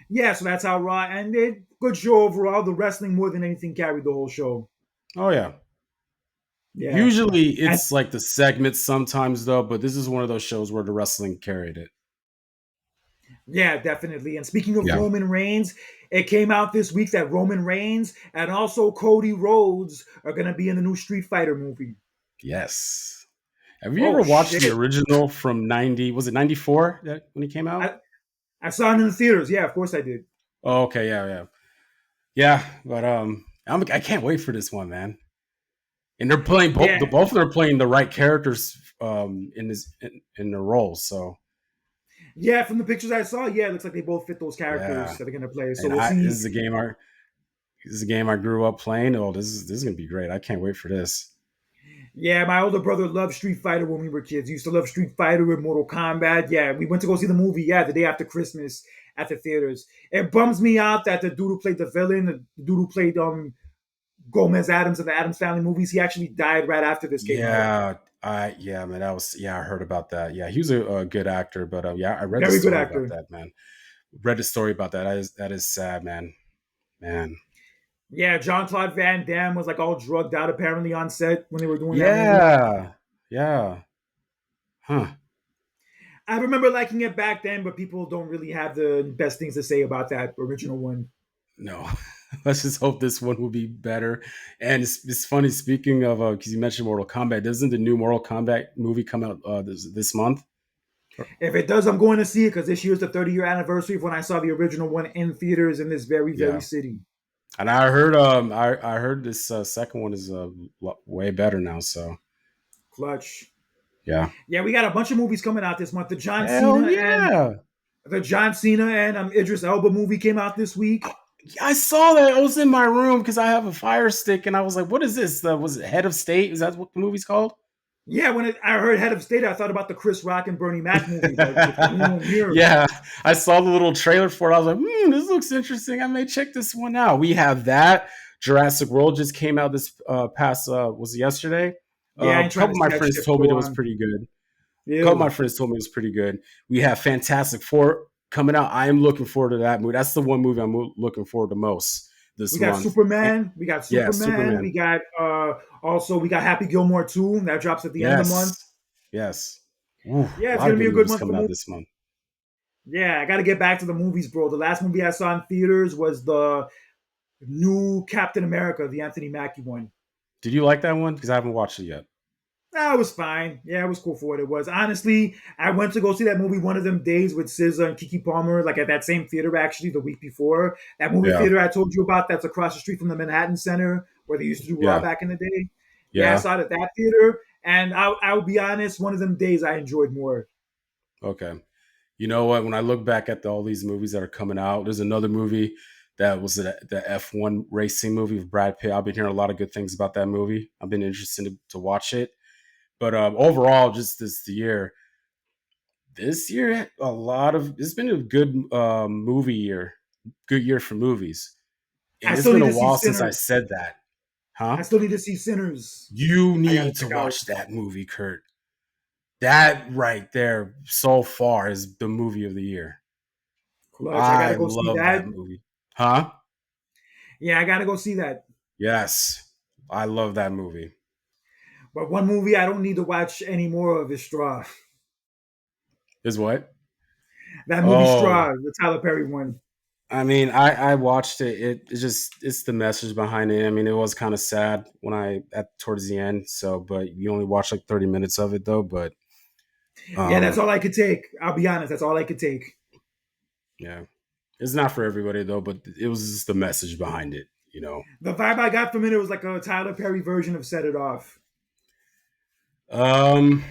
Yeah, so that's how Raw ended. Good show overall. The wrestling more than anything carried the whole show. Oh yeah. Yeah, Usually and it's like the segments sometimes though, but this is one of those shows where the wrestling carried it. yeah, definitely. And speaking of Yeah. Roman Reigns, it came out this week that Roman Reigns and also Cody Rhodes are going to be in the new Street Fighter movie. Yes. Have you ever Oh watched the shit! original from 90? Was it 94 when he came out? I, I saw it in the theaters. Yeah, of course I did. Oh, okay, yeah, yeah. Yeah, but I can't wait for this one, man. And they're playing both Yeah, of them are playing the right characters in their roles. So Yeah, from the pictures I saw, yeah, it looks like they both fit those characters Yeah, that are gonna play. So and we'll I this see. is a game I this is a game I grew up playing. Oh, this is gonna be great. I can't wait for this. Yeah, my older brother loved Street Fighter when we were kids. He used to love Street Fighter and Mortal Kombat. Yeah, we went to go see the movie. Yeah, the day after Christmas at the theaters. It bums me out that the dude who played the villain, the dude who played Gomez Adams in the Adams Family movies, he actually died right after this came out. Yeah, man, I heard about that. Yeah, he was a good actor, but yeah, I read the Very good story about actor. that, man. Read the story about that. That is sad, man. Man. Yeah, John Claude Van Damme was like all drugged out apparently on set when they were doing that movie. Yeah. Yeah. Huh. I remember liking it back then, but people don't really have the best things to say about that original one. No. Let's just hope this one will be better. And it's funny, speaking of, because you mentioned Mortal Kombat, doesn't the new Mortal Kombat movie come out this month? If it does, I'm going to see it because this year's the 30-year anniversary of when I saw the original one in theaters in this very, very Yeah. city. And I heard, I heard this second one is way better now. So Clutch. yeah. Yeah, we got a bunch of movies coming out this month. Hell yeah. The John Cena and Idris Elba movie came out this week. I saw that. I was in my room because I have a Fire Stick, and I was like, "What is this? Was it Head of State? Is that what the movie's called?" Yeah, I heard Head of State, I thought about the Chris Rock and Bernie Mac movie, but with Mir. Yeah, I saw the little trailer for it. I was like, this looks interesting. I may check this one out. We have that. Jurassic World just came out this past, was it yesterday? Yeah, I A ain't trying couple to of see my that friends shit told me go it was on. pretty good. A couple of my Ew. friends told me it was pretty good. We have Fantastic Four coming out. I am looking forward to that movie. That's the one movie I'm looking forward to most We this got month. Superman. We got Yeah, Superman. Superman. We got also we got Happy Gilmore 2. That drops at the end of the month. Yes. Yes. Ooh, a Yeah, it's lot of gonna good be a good movies month for coming out movies. this month. Yeah, I gotta get back to the movies, bro. The last movie I saw in theaters was the new Captain America, the Anthony Mackie one. Did you like that one? Because I haven't watched it yet. That was fine. Yeah, it was cool for what it was. Honestly, I went to go see that movie one of them days with SZA and Kiki Palmer, like at that same theater actually the week before. That movie Yeah. theater I told you about that's across the street from the Manhattan Center where they used to do Raw Yeah. back in the day. Yeah, I Yeah. saw it at that theater. And I'll be honest, one of them days I enjoyed more. Okay. You know what? When I look back at all these movies that are coming out, there's another movie that was the F1 racing movie with Brad Pitt. I've been hearing a lot of good things about that movie. I've been interested to watch it. But overall, just this year, it's been a good movie year, good year for movies. I And it's still been need a to see while since I Sinners. said that. I Huh? still need to see Sinners. You I gotta need to check out. watch that movie, Kurt. That right there, so far, is the movie of the year. Clutch. I I gotta go see love that. that movie. Huh? Yeah, I gotta go see that. Yes. I love that movie. But one movie I don't need to watch any more of is Straw. Is what? That movie Oh, Straw, the Tyler Perry one. I mean, I watched it. It's the message behind it. I mean, it was kind of sad when I at towards the end. So, but you only watched like 30 minutes of it though. But Yeah, that's um, all I could take. I'll be honest, that's all I could take. yeah, it's not for everybody though. But it was just the message behind it. You know. The vibe I got from it was like a Tyler Perry version of Set It Off. Um.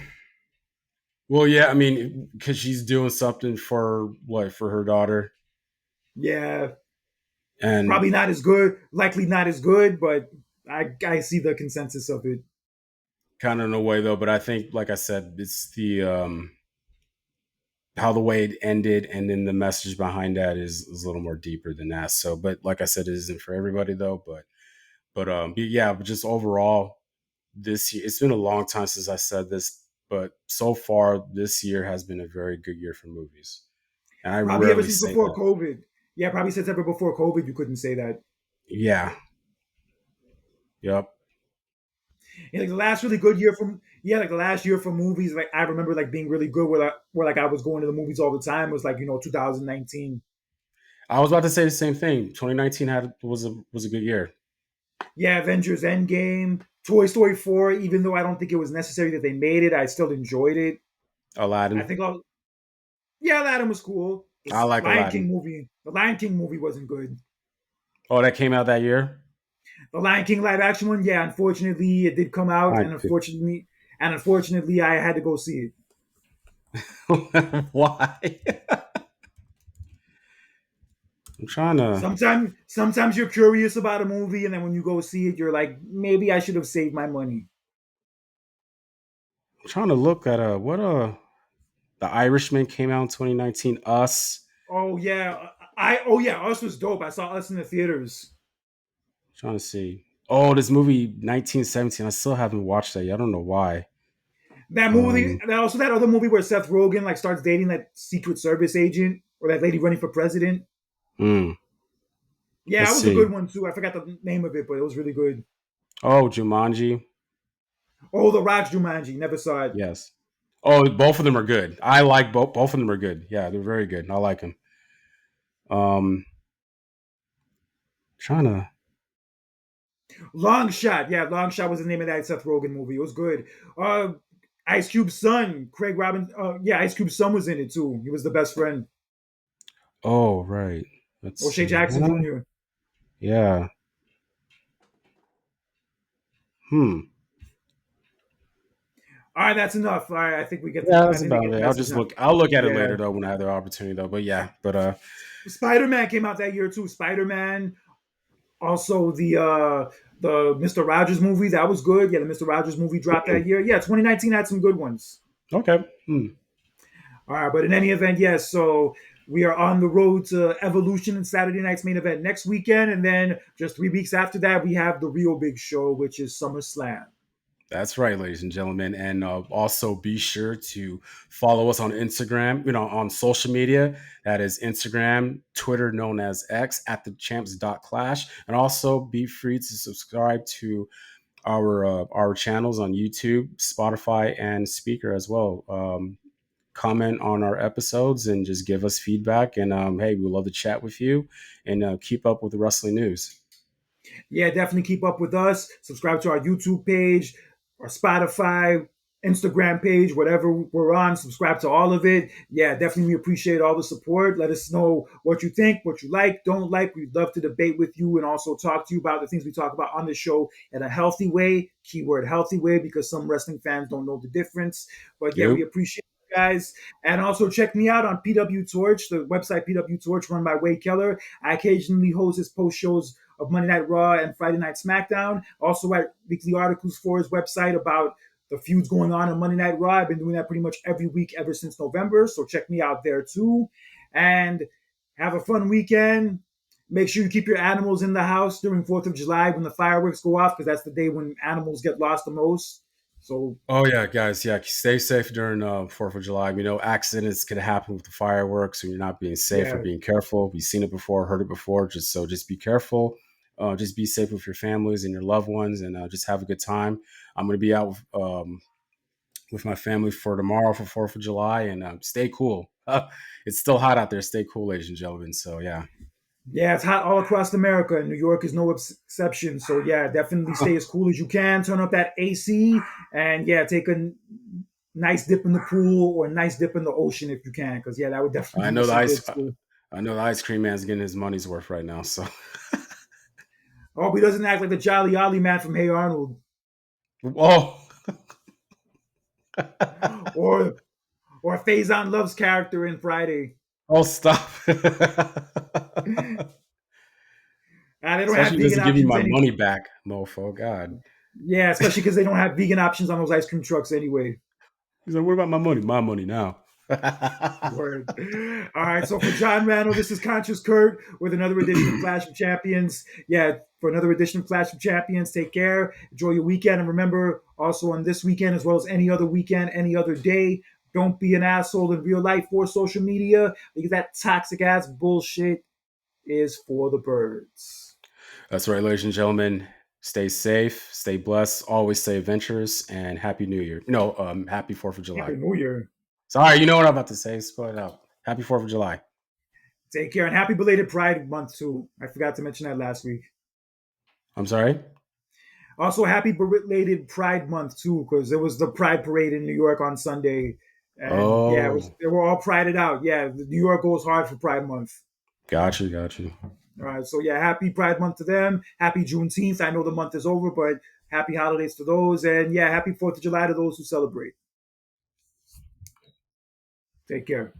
Well, yeah. I mean, because she's doing something for what for her daughter, Yeah, and probably not as good, likely not as good, but I see the consensus of it. kind of in a way though. But I think, like I said, it's the how the way it ended and then the message behind that is a little more deeper than that. So, but like I said, it isn't for everybody though. But yeah, but just overall, this year it's been a long time since I said this, but so far this year has been a very good year for movies, and I Probably ever rarely since say before that. COVID. Yeah, probably since ever before COVID, you couldn't say that. Yeah. Yep. Yeah, like the last really good year from like the last year for movies, like I remember like being really good where like I was going to the movies all the time was like 2019. I was about to say the same thing. 2019 was a good year. Yeah, Avengers Endgame, Toy Story 4. Even though I don't think it was necessary that they made it, I still enjoyed it. I Aladdin. think yeah, Aladdin was cool. I like Aladdin. The Lion King movie wasn't good. Oh, that came out that year. The Lion King live action one, yeah, unfortunately it did come out, I and unfortunately I had to go see it. Why? I'm trying to. Sometimes you're curious about a movie, and then when you go see it, you're like, maybe I should have saved my money. I'm trying to look at what The Irishman came out in 2019. Us. Oh yeah, oh yeah, Us was dope. I saw Us in the theaters. Trying to see. Oh, this movie 1917. I still haven't watched that yet. I don't know why. That movie, Um, and also that other movie where Seth Rogen like starts dating that Secret Service agent or that lady running for president. mm, Yeah, let's that was a good see. one too. I forgot the name of it, but it was really good. Oh, Jumanji. Oh, The Rock Jumanji. Never saw it. Yes. Oh, both of them are good. I like both. Both of them are good. Yeah, they're very good. I like them. Um, trying to. Long Shot. Yeah, Long Shot was the name of that Seth Rogen movie. It was good. Uh, Ice Cube's son, Craig Robin. Yeah, Ice Cube's son was in it too. He was the best friend. Oh, right. Let's O'Shea see. Jackson Jr. Yeah. Hmm. All right, that's enough. All right, I think we get the. Yeah, I that's think they about get the it. I'll message just now. look. I'll look at it Yeah, later though when I have the opportunity though. But yeah. But Spider Man came out that year too. Spider Man. Also the Mister Rogers movie that was good. Yeah, the Mister Rogers movie dropped hmm, that year. Yeah, 2019 had some good ones. okay. Hmm. All right, but in any event, yes. So we are on the road to Evolution and Saturday night's main event next weekend, and then just 3 weeks after that, we have the real big show, which is SummerSlam. That's right, ladies and gentlemen. And also be sure to follow us on Instagram, on social media. That is Instagram, Twitter, known as X, at the champs.clash. And also be free to subscribe to our channels on YouTube, Spotify, and Speaker as well. Comment on our episodes and just give us feedback. And hey, we love to chat with you and keep up with the wrestling news. Yeah, definitely keep up with us. Subscribe to our YouTube page, our Spotify, Instagram page, whatever we're on. Subscribe to all of it. Yeah, definitely we appreciate all the support. Let us know what you think, what you like, don't like. We'd love to debate with you and also talk to you about the things we talk about on the show in a healthy way. Keyword healthy way, because some wrestling fans don't know the difference. But yeah, we Yep. appreciate you guys. And also check me out on PW Torch, the website PW Torch run by Wade Keller. I occasionally host his post shows of Monday Night Raw and Friday Night SmackDown. Also write weekly articles for his website about the feuds going on Monday Night Raw. I've been doing that pretty much every week ever since November, so check me out there too. And have a fun weekend. Make sure you keep your animals in the house during 4th of July when the fireworks go off, because that's the day when animals get lost the most. So, Oh yeah, guys. Yeah, stay safe during 4th of July. We know accidents can happen with the fireworks, and you're not being safe or yeah. being careful. We've seen it before, heard it before. Just be careful. Just be safe with your families and your loved ones, and just have a good time. I'm going to be out with my family for tomorrow for 4th of July, and stay cool. It's still hot out there. Stay cool, ladies and gentlemen. So yeah. Yeah, it's hot all across America, and New York is no exception. So yeah, definitely stay as cool as you can. Turn up that AC, and yeah, take a nice dip in the pool or a nice dip in the ocean if you can, because yeah, that would definitely I do you know the some ice. good too. I know the ice cream man's getting his money's worth right now. So, I hope he doesn't act like the Jolly Ollie man from Hey Arnold, oh, or Faison Love's character in Friday. oh, stop! They don't have Especially vegan doesn't give me options my any. money back, mofo. God. Yeah, especially because they don't have vegan options on those ice cream trucks anyway. He's like, what about my money? My money now. Word. All right. So for John Randall, this is Conscious Kurt with another edition of Clash of Champions. Yeah, for another edition of Clash of Champions. Take care. Enjoy your weekend. And remember, also on this weekend, as well as any other weekend, any other day, don't be an asshole in real life or social media, because that toxic ass bullshit is for the birds. That's right, ladies and gentlemen. Stay safe, stay blessed, always stay adventurous, and happy New Year. No, happy 4th of Happy July. New Year. Sorry, you know what I'm about to say. Spell it out. Happy 4th of July. Take care. And happy belated Pride Month, too. I forgot to mention that last week. I'm sorry. Also, happy belated Pride Month too, because it was the Pride Parade in New York on Sunday, and yeah, Oh, they were all prided out. Yeah, New York goes hard for Pride Month. got you, got you. All right, so yeah, happy Pride Month to them. Happy Juneteenth. I know the month is over, but happy holidays to those, and yeah, happy 4th of July to those who celebrate. Take care.